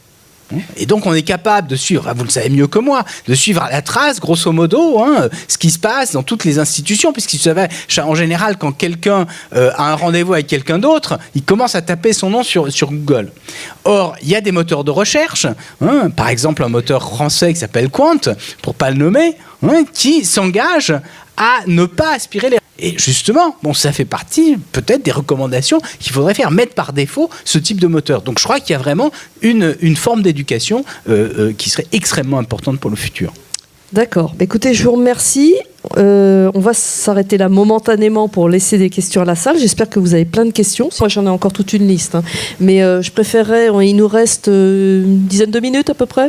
[SPEAKER 3] Et donc on est capable de suivre, vous le savez mieux que moi, de suivre à la trace, grosso modo, ce qui se passe dans toutes les institutions, puisqu'il savait, en général, quand quelqu'un a un rendez-vous avec quelqu'un d'autre, il commence à taper son nom sur Google. Or, il y a des moteurs de recherche, par exemple un moteur français qui s'appelle Quant, pour ne pas le nommer, qui s'engage à ne pas aspirer les... Et justement, ça fait partie peut-être des recommandations qu'il faudrait faire, mettre par défaut ce type de moteur. Donc je crois qu'il y a vraiment une forme d'éducation qui serait extrêmement importante pour le futur.
[SPEAKER 1] D'accord. Écoutez, je vous remercie. On va s'arrêter là momentanément pour laisser des questions à la salle. J'espère que vous avez plein de questions. Moi, j'en ai encore toute une liste. Hein. Mais je préférerais... Il nous reste une dizaine de minutes à peu près.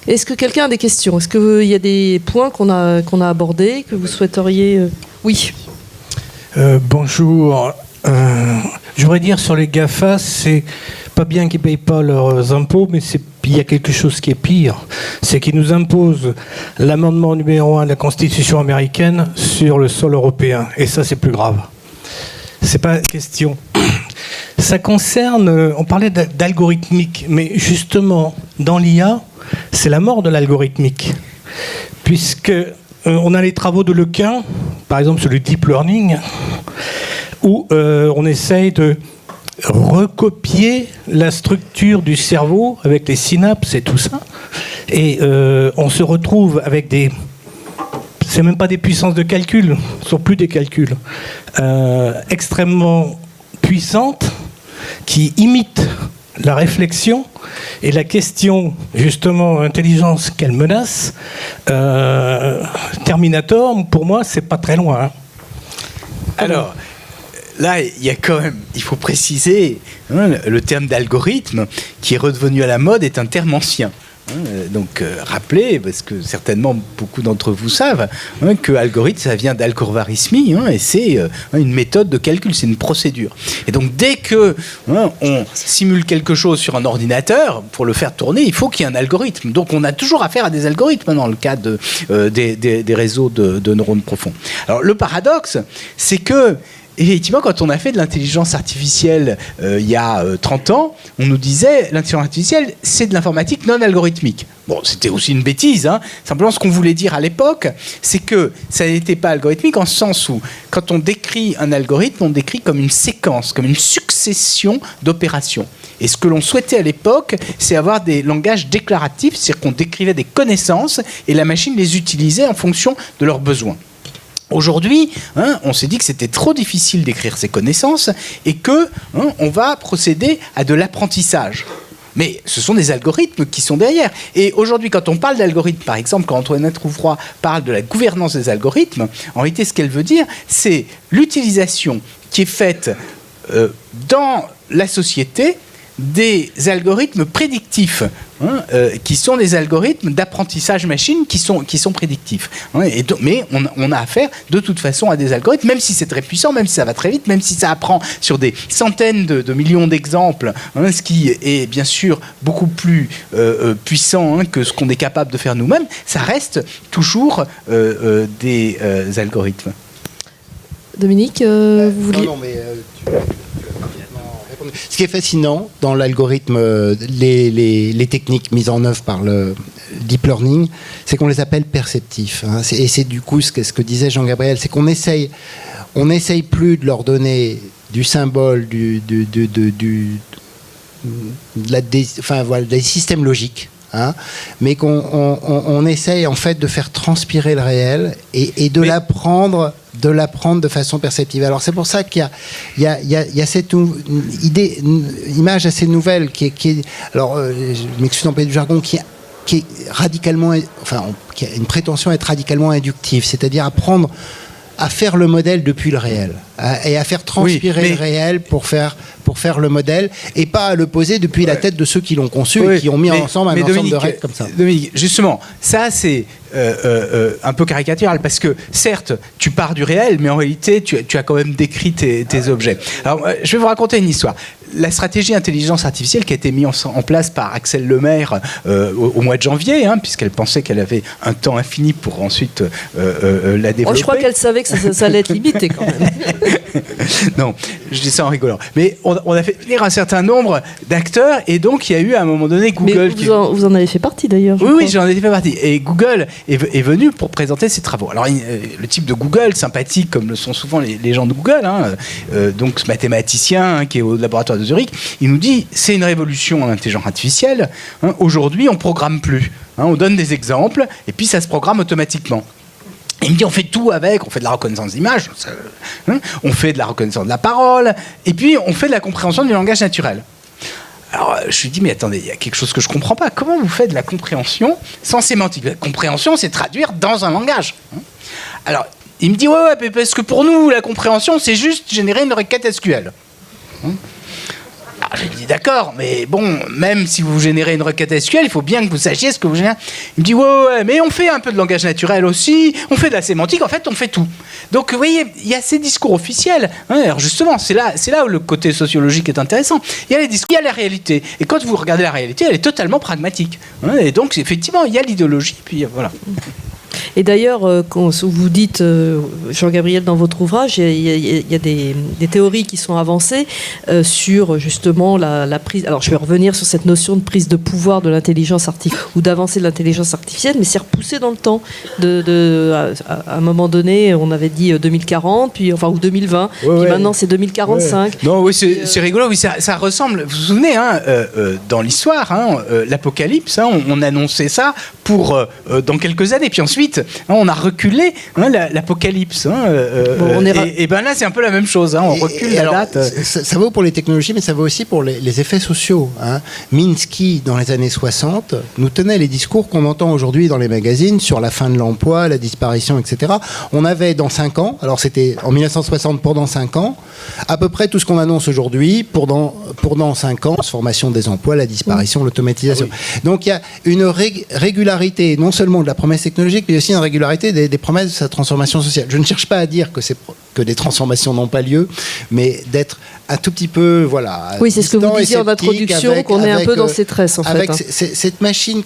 [SPEAKER 1] Est-ce que quelqu'un a des questions? Est-ce qu'il y a des points qu'on a abordés, que vous souhaiteriez... Oui.
[SPEAKER 4] Bonjour. Je voudrais dire sur les GAFA, c'est pas bien qu'ils ne payent pas leurs impôts, mais il y a quelque chose qui est pire. C'est qu'ils nous imposent l'amendement numéro 1 de la Constitution américaine sur le sol européen. Et ça, c'est plus grave. C'est pas question. Ça concerne... On parlait d'algorithmique, mais justement, dans l'IA, c'est la mort de l'algorithmique. Puisque on a les travaux de Lequin, par exemple sur le deep learning, où on essaye de recopier la structure du cerveau avec les synapses et tout ça. Et on se retrouve avec des... C'est même pas des puissances de calcul, ce sont plus des calculs. Extrêmement puissantes, qui imitent la réflexion et la question, justement, intelligence qu'elle menace. Terminator, pour moi, c'est pas très loin. Hein.
[SPEAKER 3] Alors... Là, il faut préciser, hein, le terme d'algorithme, qui est redevenu à la mode, est un terme ancien. Donc, rappelez, parce que certainement beaucoup d'entre vous savent, hein, que algorithme, ça vient d'algorithmie, hein, et c'est une méthode de calcul, c'est une procédure. Et donc, dès que on simule quelque chose sur un ordinateur, pour le faire tourner, il faut qu'il y ait un algorithme. Donc, on a toujours affaire à des algorithmes dans le cas des réseaux de neurones profonds. Alors, le paradoxe, c'est que effectivement, quand on a fait de l'intelligence artificielle il y a 30 ans, on nous disait l'intelligence artificielle, c'est de l'informatique non algorithmique. Bon, c'était aussi une bêtise. Hein. Simplement, ce qu'on voulait dire à l'époque, c'est que ça n'était pas algorithmique en ce sens où, quand on décrit un algorithme, on décrit comme une séquence, comme une succession d'opérations. Et ce que l'on souhaitait à l'époque, c'est avoir des langages déclaratifs, c'est-à-dire qu'on décrivait des connaissances et la machine les utilisait en fonction de leurs besoins. Aujourd'hui, on s'est dit que c'était trop difficile d'écrire ces connaissances et que on va procéder à de l'apprentissage. Mais ce sont des algorithmes qui sont derrière. Et aujourd'hui, quand on parle d'algorithmes, par exemple, quand Antoinette Rouvroy parle de la gouvernance des algorithmes, en réalité, ce qu'elle veut dire, c'est l'utilisation qui est faite dans la société des algorithmes prédictifs, qui sont des algorithmes d'apprentissage machine qui sont prédictifs. Mais on a affaire de toute façon à des algorithmes, même si c'est très puissant, même si ça va très vite, même si ça apprend sur des centaines de millions d'exemples, ce qui est bien sûr beaucoup plus puissant que ce qu'on est capable de faire nous-mêmes, ça reste toujours des algorithmes.
[SPEAKER 1] Dominique, vous vouliez...
[SPEAKER 2] Non, mais tu as parfaitement répondu. Ce qui est fascinant dans l'algorithme, les techniques mises en œuvre par le deep learning, c'est qu'on les appelle perceptifs. Hein. Et c'est du coup ce que disait Jean-Gabriel, c'est qu'on n'essaye plus de leur donner du symbole, des systèmes logiques. Hein, mais qu'on essaye en fait de faire transpirer le réel et de l'apprendre de façon perceptive. Alors c'est pour ça qu'il y a cette image assez nouvelle qui est alors je m'excuse d'employer du jargon, qui est radicalement, qui a une prétention à être radicalement inductive, c'est-à-dire apprendre à faire le modèle depuis le réel et à faire transpirer le réel pour faire le modèle et pas à le poser depuis la tête de ceux qui l'ont conçu et qui ont mis ensemble un ensemble de règles comme ça.
[SPEAKER 3] Dominique, justement, ça c'est un peu caricatural parce que certes tu pars du réel mais en réalité tu as quand même décrit tes objets. Alors je vais vous raconter une histoire. La stratégie intelligence artificielle qui a été mise en place par Axel Lemaire au mois de janvier, puisqu'elle pensait qu'elle avait un temps infini pour ensuite la développer.
[SPEAKER 1] Je crois qu'elle savait que ça allait être limité quand même.
[SPEAKER 3] Non, je dis ça en rigolant. Mais on a fait venir un certain nombre d'acteurs et donc il y a eu à un moment donné Google.
[SPEAKER 1] Mais vous en avez fait partie d'ailleurs.
[SPEAKER 3] Oui, j'en ai fait partie. Et Google est venu pour présenter ses travaux. Alors le type de Google, sympathique comme le sont souvent les gens de Google, donc ce mathématicien qui est au laboratoire de Zurich, il nous dit c'est une révolution en intelligence artificielle. Aujourd'hui, on programme plus. On donne des exemples et puis ça se programme automatiquement. Il me dit on fait tout avec, on fait de la reconnaissance d'image, on fait de la reconnaissance de la parole, et puis on fait de la compréhension du langage naturel. Alors, je lui dis, mais attendez, il y a quelque chose que je comprends pas. Comment vous faites de la compréhension sans sémantique? La compréhension, c'est traduire dans un langage. Alors, il me dit, ouais, parce que pour nous, la compréhension, c'est juste générer une requête SQL. Alors, j'ai dit, d'accord, mais bon, même si vous générez une requête SQL, il faut bien que vous sachiez ce que vous générez. Il me dit, ouais, mais on fait un peu de langage naturel aussi, on fait de la sémantique, en fait, on fait tout. Donc, vous voyez, il y a ces discours officiels. Alors, justement, c'est là où le côté sociologique est intéressant. Il y a les discours, il y a la réalité. Et quand vous regardez la réalité, elle est totalement pragmatique. Et donc, effectivement, il y a l'idéologie, puis voilà.
[SPEAKER 1] Et d'ailleurs, quand vous dites, Jean-Gabriel, dans votre ouvrage, il y a des théories qui sont avancées sur justement la prise. Alors, je vais revenir sur cette notion de prise de pouvoir de l'intelligence artificielle ou d'avancée de l'intelligence artificielle, mais c'est repoussé dans le temps. À un moment donné, on avait dit 2040, puis ou 2020, puis maintenant c'est 2045.
[SPEAKER 3] Ouais. Non, oui, c'est rigolo. Oui, ça ressemble. Vous vous souvenez, dans l'histoire, l'apocalypse, on annonçait ça pour dans quelques années, puis ensuite. On a reculé l'apocalypse. Et ben là, c'est un peu la même chose. On recule la date.
[SPEAKER 2] Ça vaut pour les technologies, mais ça vaut aussi pour les effets sociaux. Minsky, dans les années 60, nous tenait les discours qu'on entend aujourd'hui dans les magazines sur la fin de l'emploi, la disparition, etc. On avait dans 5 ans, alors c'était en 1960 pour dans 5 ans, à peu près tout ce qu'on annonce aujourd'hui pour dans 5 ans, transformation des emplois, la disparition, l'automatisation. Oui. Donc il y a une régularité, non seulement de la promesse technologique, mais aussi une régularité des promesses de sa transformation sociale. Je ne cherche pas à dire que des transformations n'ont pas lieu, mais d'être un tout petit peu,
[SPEAKER 1] Oui, c'est ce que vous disiez en introduction, qu'on est un peu dans ces tresses, en fait.
[SPEAKER 2] Avec cette machine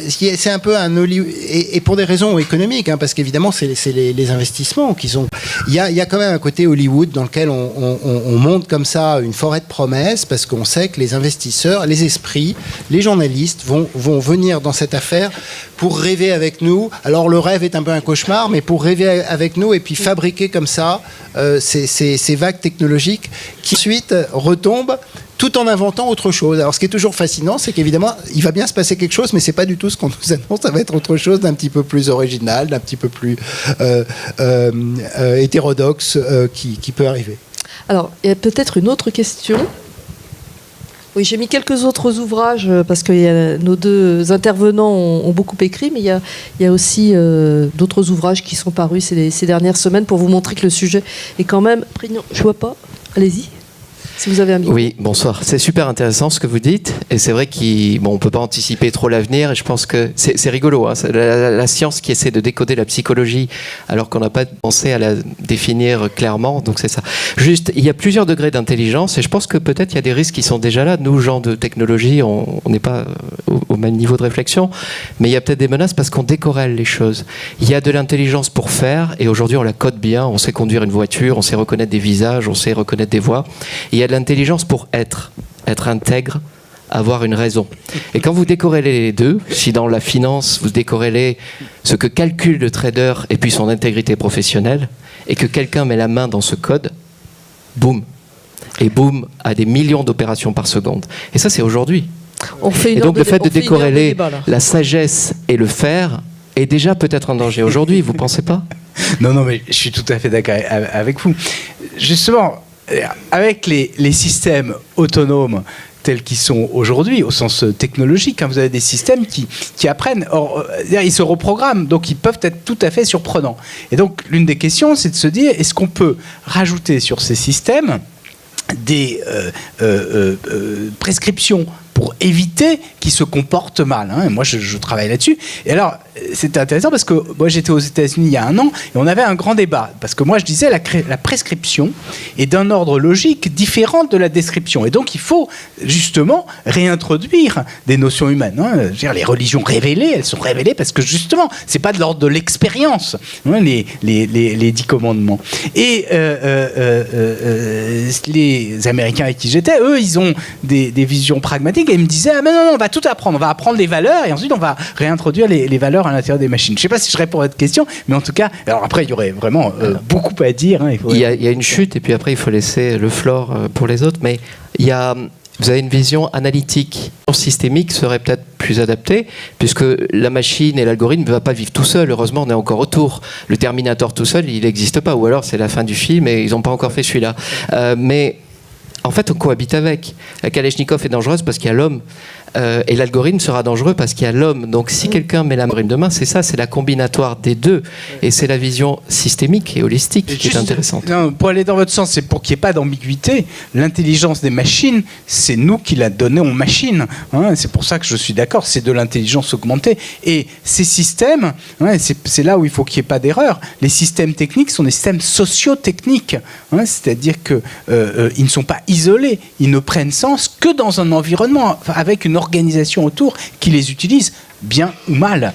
[SPEAKER 2] c'est un peu un et pour des raisons économiques, parce qu'évidemment, c'est les investissements qui sont... Il y a quand même un côté Hollywood dans lequel on monte comme ça une forêt de promesses, parce qu'on sait que les investisseurs, les esprits, les journalistes vont venir dans cette affaire pour rêver avec nous. Alors le rêve est un peu un cauchemar, mais pour rêver avec nous et puis fabriquer comme ça ces vagues technologiques qui ensuite retombent tout en inventant autre chose. Alors ce qui est toujours fascinant, c'est qu'évidemment, il va bien se passer quelque chose, mais c'est pas du tout ce qu'on nous annonce. Ça va être autre chose d'un petit peu plus original, d'un petit peu plus hétérodoxe qui peut arriver.
[SPEAKER 1] Alors, il y a peut-être une autre question. Oui, j'ai mis quelques autres ouvrages parce que nos deux intervenants ont beaucoup écrit, mais il y a aussi d'autres ouvrages qui sont parus ces dernières semaines pour vous montrer que le sujet est quand même prégnant. Je vois pas. Allez-y. Si vous avez un micro.
[SPEAKER 5] Oui, bonsoir. C'est super intéressant ce que vous dites. Et c'est vrai qu'on ne peut pas anticiper trop l'avenir. Et je pense que c'est rigolo. La science qui essaie de décoder la psychologie alors qu'on n'a pas pensé à la définir clairement. Donc c'est ça. Juste, il y a plusieurs degrés d'intelligence. Et je pense que peut-être il y a des risques qui sont déjà là. Nous, gens de technologie, on n'est pas au même niveau de réflexion. Mais il y a peut-être des menaces parce qu'on décorrèle les choses. Il y a de l'intelligence pour faire. Et aujourd'hui, on la code bien. On sait conduire une voiture. On sait reconnaître des visages. On sait reconnaître des voix. Il y a de l'intelligence pour être intègre, avoir une raison. Et quand vous décorrélez les deux, si dans la finance, vous décorrélez ce que calcule le trader et puis son intégrité professionnelle, et que quelqu'un met la main dans ce code, boum. Et boum, à des millions d'opérations par seconde. Et ça, c'est aujourd'hui. Et donc le fait de décorréler la sagesse et le faire est déjà peut-être en danger aujourd'hui, vous ne pensez pas ?
[SPEAKER 3] Non, mais je suis tout à fait d'accord avec vous. Justement, avec les systèmes autonomes tels qu'ils sont aujourd'hui, au sens technologique, vous avez des systèmes qui apprennent, ils se reprogramment, donc ils peuvent être tout à fait surprenants. Et donc, l'une des questions, c'est de se dire, est-ce qu'on peut rajouter sur ces systèmes des prescriptions pour éviter qu'ils se comportent mal. Et moi, je travaille là-dessus. Et alors, c'était intéressant parce que moi, j'étais aux États-Unis il y a 1 an et on avait un grand débat. Parce que moi, je disais la prescription est d'un ordre logique différent de la description. Et donc, il faut justement réintroduire des notions humaines. Je veux dire, les religions révélées, elles sont révélées parce que justement, c'est pas de l'ordre de l'expérience, les 10 commandements. Et les Américains avec qui j'étais, eux, ils ont des visions pragmatiques. Et ils me disaient, mais non, on va tout apprendre. On va apprendre les valeurs et ensuite on va réintroduire les valeurs à l'intérieur des machines. Je ne sais pas si je réponds à votre question, mais en tout cas, alors après, il y aurait vraiment beaucoup à dire. Il
[SPEAKER 5] y a une chute et puis après, il faut laisser le floor pour les autres. Mais vous avez une vision analytique. Systémique serait peut-être plus adaptée, puisque la machine et l'algorithme ne va pas vivre tout seul. Heureusement, on est encore autour. Le Terminator tout seul, il n'existe pas. Ou alors, c'est la fin du film et ils n'ont pas encore fait celui-là. Mais En fait, on cohabite avec. La Kalachnikov est dangereuse parce qu'il y a l'homme. Et l'algorithme sera dangereux parce qu'il y a l'homme. Donc si quelqu'un met l'algorithme de main, c'est ça, c'est la combinatoire des deux. Et c'est la vision systémique et holistique qui est intéressante.
[SPEAKER 3] Non, pour aller dans votre sens, c'est pour qu'il n'y ait pas d'ambiguïté. L'intelligence des machines, c'est nous qui la donnons aux machines. Hein, c'est pour ça que je suis d'accord, c'est de l'intelligence augmentée. Et ces systèmes, c'est là où il faut qu'il n'y ait pas d'erreur. Les systèmes techniques sont des systèmes socio-techniques. Hein, c'est-à-dire qu'ils ne sont pas isolés. Ils ne prennent sens que dans un environnement, avec une organisation autour qui les utilise, bien ou mal,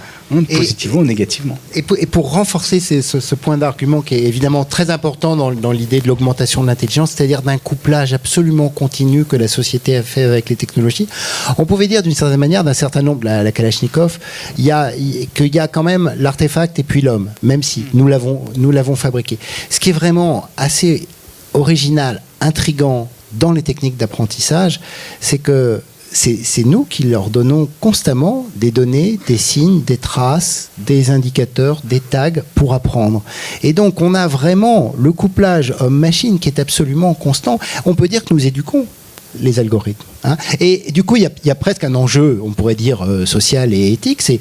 [SPEAKER 3] positivement ou négativement.
[SPEAKER 2] Et pour renforcer ce point d'argument qui est évidemment très important dans l'idée de l'augmentation de l'intelligence, c'est-à-dire d'un couplage absolument continu que la société a fait avec les technologies, on pouvait dire d'une certaine manière, d'un certain nombre, la Kalachnikov, qu'il y a quand même l'artefact et puis l'homme, même si nous l'avons fabriqué. Ce qui est vraiment assez original, intriguant dans les techniques d'apprentissage, c'est que c'est nous qui leur donnons constamment des données, des signes, des traces, des indicateurs, des tags pour apprendre. Et donc, on a vraiment le couplage homme-machine qui est absolument constant. On peut dire que nous éduquons les algorithmes. Hein. Et du coup, il y a presque un enjeu, on pourrait dire, social et éthique, c'est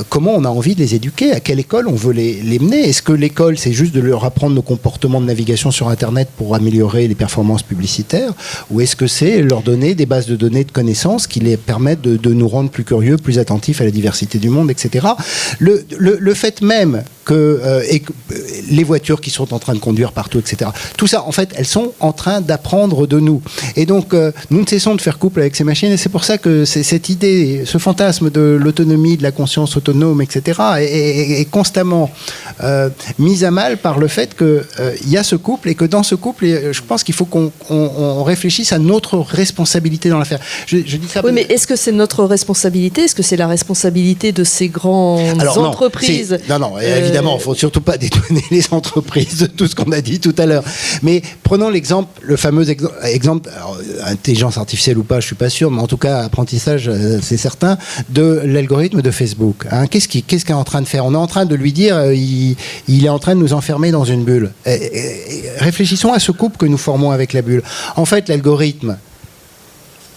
[SPEAKER 2] comment on a envie de les éduquer, à quelle école on veut les mener. Est-ce que l'école, c'est juste de leur apprendre nos comportements de navigation sur Internet pour améliorer les performances publicitaires, ou est-ce que c'est leur donner des bases de données de connaissances qui les permettent de nous rendre plus curieux, plus attentifs à la diversité du monde, etc. Le fait même que les voitures qui sont en train de conduire partout, etc., tout ça, en fait, elles sont en train d'apprendre de nous. Et donc, nous ne cessons de faire couple avec ces machines, et c'est pour ça que cette idée, ce fantasme de l'autonomie, de la conscience autonome, etc., est constamment mise à mal par le fait qu'il y a ce couple, et que dans ce couple, je pense qu'il faut qu'on réfléchisse à notre responsabilité dans l'affaire. Je dis ça.
[SPEAKER 1] Oui, mais est-ce que c'est notre responsabilité? Est-ce que c'est la responsabilité de ces grandes entreprises?
[SPEAKER 2] Non, évidemment, il ne faut surtout pas détourner les entreprises de tout ce qu'on a dit tout à l'heure. Mais prenons l'exemple, le fameux exemple, alors, intelligence artificielle ou pas, je ne suis pas sûr, mais en tout cas, apprentissage, c'est certain, de l'algorithme de Facebook. Hein, qu'est-ce qu'il est en train de faire? On est en train de lui dire, il est en train de nous enfermer dans une bulle. Réfléchissons à ce couple que nous formons avec la bulle. En fait, l'algorithme,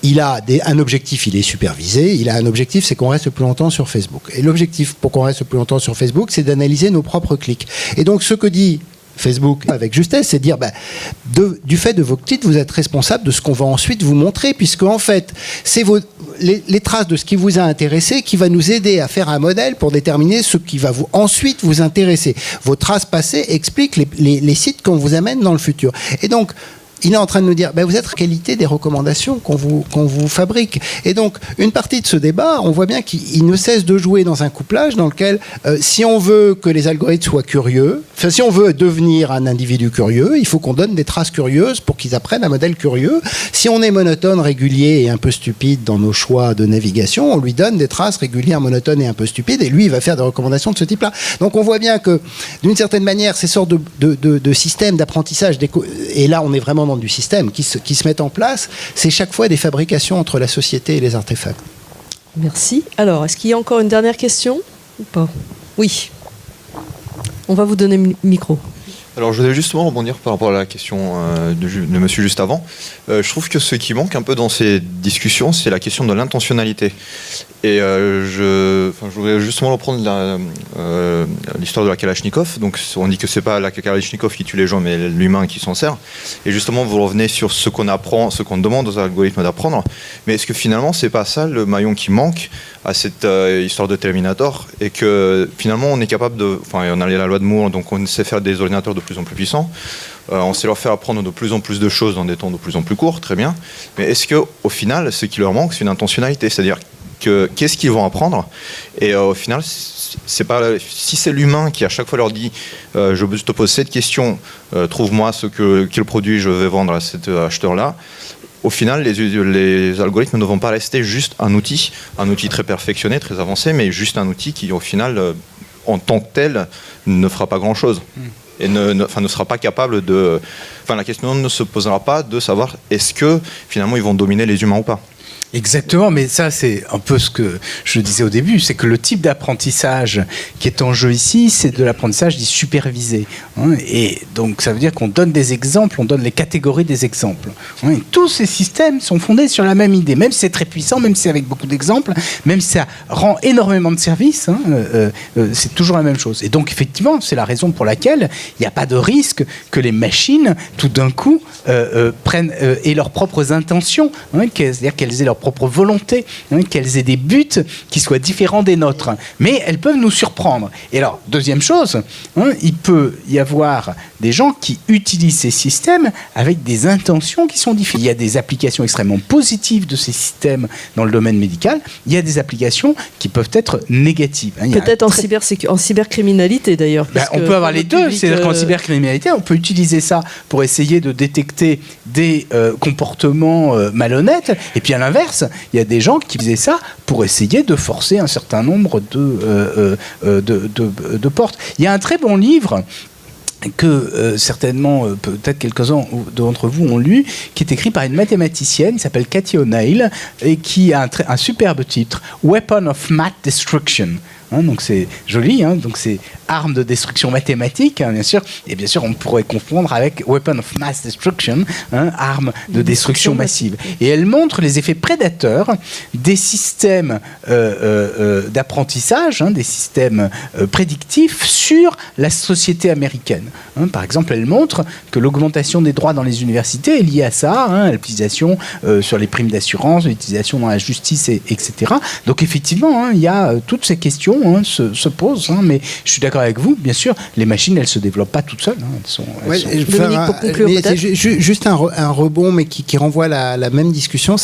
[SPEAKER 2] il a un objectif, il est supervisé. Il a un objectif, c'est qu'on reste plus longtemps sur Facebook. Et l'objectif pour qu'on reste plus longtemps sur Facebook, c'est d'analyser nos propres clics. Et donc, ce que dit Facebook avec justesse, c'est dire du fait de vos clics, vous êtes responsable de ce qu'on va ensuite vous montrer, puisque en fait, c'est les traces de ce qui vous a intéressé qui va nous aider à faire un modèle pour déterminer ce qui va ensuite vous intéresser. Vos traces passées expliquent les sites qu'on vous amène dans le futur. Et donc, il est en train de nous dire, vous êtes qualité des recommandations qu'on vous fabrique. Et donc, une partie de ce débat, on voit bien qu'il ne cesse de jouer dans un couplage dans lequel, si on veut que les algorithmes soient curieux, si on veut devenir un individu curieux, il faut qu'on donne des traces curieuses pour qu'ils apprennent un modèle curieux. Si on est monotone, régulier et un peu stupide dans nos choix de navigation, on lui donne des traces régulières, monotones et un peu stupides, et lui, il va faire des recommandations de ce type-là. Donc, on voit bien que, d'une certaine manière, ces sortes de systèmes d'apprentissage, et là, on est vraiment dans du système qui se mettent en place, c'est chaque fois des fabrications entre la société et les artefacts.
[SPEAKER 1] Merci. Alors, est-ce qu'il y a encore une dernière question ou pas? Oui. On va vous donner le micro.
[SPEAKER 6] Alors je voulais justement rebondir par rapport à la question de monsieur juste avant. Je trouve que ce qui manque un peu dans ces discussions, c'est la question de l'intentionnalité. Et je voudrais justement reprendre l'histoire de la Kalachnikov. Donc on dit que c'est pas la Kalachnikov qui tue les gens, mais l'humain qui s'en sert. Et justement, vous revenez sur ce qu'on apprend, ce qu'on demande aux algorithmes d'apprendre. Mais est-ce que finalement, c'est pas ça le maillon qui manque à cette histoire de Terminator, et que finalement on est capable de... Enfin, on a la loi de Moore, donc on sait faire des ordinateurs de plus en plus puissants. On sait leur faire apprendre de plus en plus de choses dans des temps de plus en plus courts, très bien. Mais est-ce qu'au final, ce qui leur manque, c'est une intentionnalité? C'est-à-dire qu'est-ce qu'ils vont apprendre? Et au final, c'est pas, si c'est l'humain qui à chaque fois leur dit je te pose cette question, trouve-moi quel produit je vais vendre à cet acheteur-là, au final, les algorithmes ne vont pas rester juste un outil très perfectionné, très avancé, mais juste un outil qui, au final, en tant que tel, ne fera pas grand-chose. Et ne sera pas capable de... Enfin, la question ne se posera pas de savoir est-ce que, finalement, ils vont dominer les humains ou pas.
[SPEAKER 3] Exactement, mais ça c'est un peu ce que je disais au début, c'est que le type d'apprentissage qui est en jeu ici, c'est de l'apprentissage dit supervisé. Et donc ça veut dire qu'on donne des exemples, on donne les catégories des exemples. Et tous ces systèmes sont fondés sur la même idée, même si c'est très puissant, même si c'est avec beaucoup d'exemples, même si ça rend énormément de services, c'est toujours la même chose. Et donc effectivement, c'est la raison pour laquelle il n'y a pas de risque que les machines, tout d'un coup, prennent aient leurs propres intentions, c'est-à-dire qu'elles aient leur propre volonté, qu'elles aient des buts qui soient différents des nôtres. Mais elles peuvent nous surprendre. Et alors, deuxième chose, il peut y avoir des gens qui utilisent ces systèmes avec des intentions qui sont différentes. Il y a des applications extrêmement positives de ces systèmes dans le domaine médical. Il y a des applications qui peuvent être négatives.
[SPEAKER 1] Peut-être en cybercriminalité d'ailleurs.
[SPEAKER 3] On peut avoir les deux. C'est-à-dire qu'en cybercriminalité, on peut utiliser ça pour essayer de détecter des comportements malhonnêtes. Et puis à l'inverse, il y a des gens qui faisaient ça pour essayer de forcer un certain nombre de portes. Il y a un très bon livre que certainement, peut-être quelques-uns d'entre vous ont lu, qui est écrit par une mathématicienne qui s'appelle Cathy O'Neill et qui a un superbe titre, Weapon of Math Destruction. Donc c'est joli, donc c'est arme de destruction mathématique, bien sûr, et bien sûr on pourrait confondre avec Weapon of Mass Destruction, arme de destruction massive. Et elle montre les effets prédateurs des systèmes d'apprentissage, des systèmes prédictifs sur la société américaine. Par exemple, elle montre que l'augmentation des droits dans les universités est liée à ça, à l'utilisation sur les primes d'assurance, l'utilisation dans la justice, etc. Donc effectivement, il y a toutes ces questions se posent, mais je suis d'accord avec vous, bien sûr, les machines, elles ne se développent pas toutes seules.
[SPEAKER 1] Dominique, pour conclure, peut-être.
[SPEAKER 2] Juste un rebond, mais qui renvoie à la même discussion,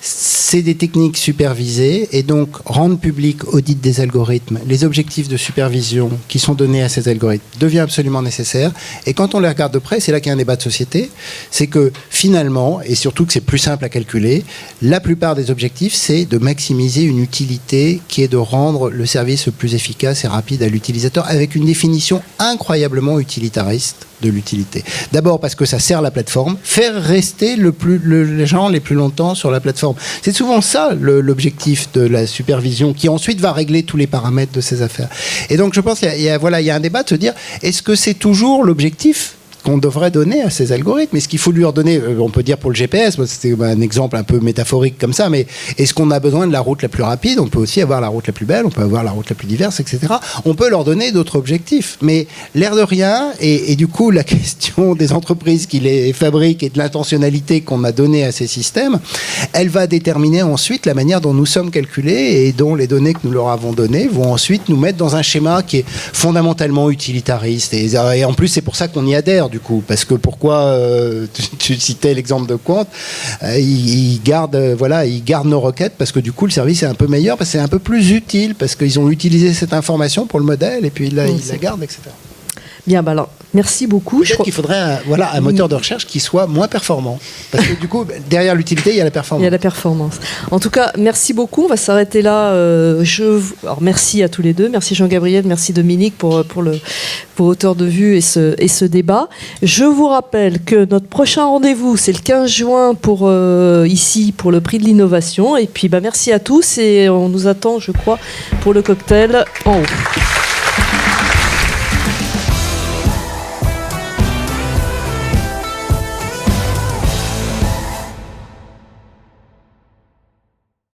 [SPEAKER 2] c'est des techniques supervisées et donc rendre public, audit des algorithmes, les objectifs de supervision qui sont donnés à ces algorithmes devient absolument nécessaire. Et quand on les regarde de près, c'est là qu'il y a un débat de société, c'est que finalement, et surtout que c'est plus simple à calculer, la plupart des objectifs, c'est de maximiser une utilité qui est de rendre le service le plus efficace et rapide à l'utilisateur avec une définition incroyablement utilitariste de l'utilité. D'abord parce que ça sert la plateforme, faire rester les gens les plus longtemps sur la plateforme. C'est souvent ça l'objectif de la supervision qui ensuite va régler tous les paramètres de ces affaires. Et donc je pense qu'il y a un débat de se dire, est-ce que c'est toujours l'objectif qu'on devrait donner à ces algorithmes? Est-ce qu'il faut lui redonner, on peut dire pour le GPS, c'était un exemple un peu métaphorique comme ça, mais est-ce qu'on a besoin de la route la plus rapide? On peut aussi avoir la route la plus belle, on peut avoir la route la plus diverse, etc. On peut leur donner d'autres objectifs. Mais l'air de rien, et du coup la question des entreprises qui les fabriquent et de l'intentionnalité qu'on a donnée à ces systèmes, elle va déterminer ensuite la manière dont nous sommes calculés et dont les données que nous leur avons données vont ensuite nous mettre dans un schéma qui est fondamentalement utilitariste. Et en plus, c'est pour ça qu'on y adhère. Du coup, parce que pourquoi tu citais l'exemple de Quant, ils gardent nos requêtes parce que du coup le service est un peu meilleur, parce que c'est un peu plus utile, parce qu'ils ont utilisé cette information pour le modèle et puis ils la gardent, etc.
[SPEAKER 1] Bien, alors, merci beaucoup.
[SPEAKER 2] Peut-être qu'il faudrait un moteur de recherche qui soit moins performant. Parce que du coup, derrière l'utilité, il y a la performance.
[SPEAKER 1] Il y a la performance. En tout cas, merci beaucoup. On va s'arrêter là. Alors, merci à tous les deux. Merci Jean-Gabriel, merci Dominique pour hauteur de vue et ce débat. Je vous rappelle que notre prochain rendez-vous, c'est le 15 juin ici pour le prix de l'innovation. Et puis, merci à tous et on nous attend, je crois, pour le cocktail en haut.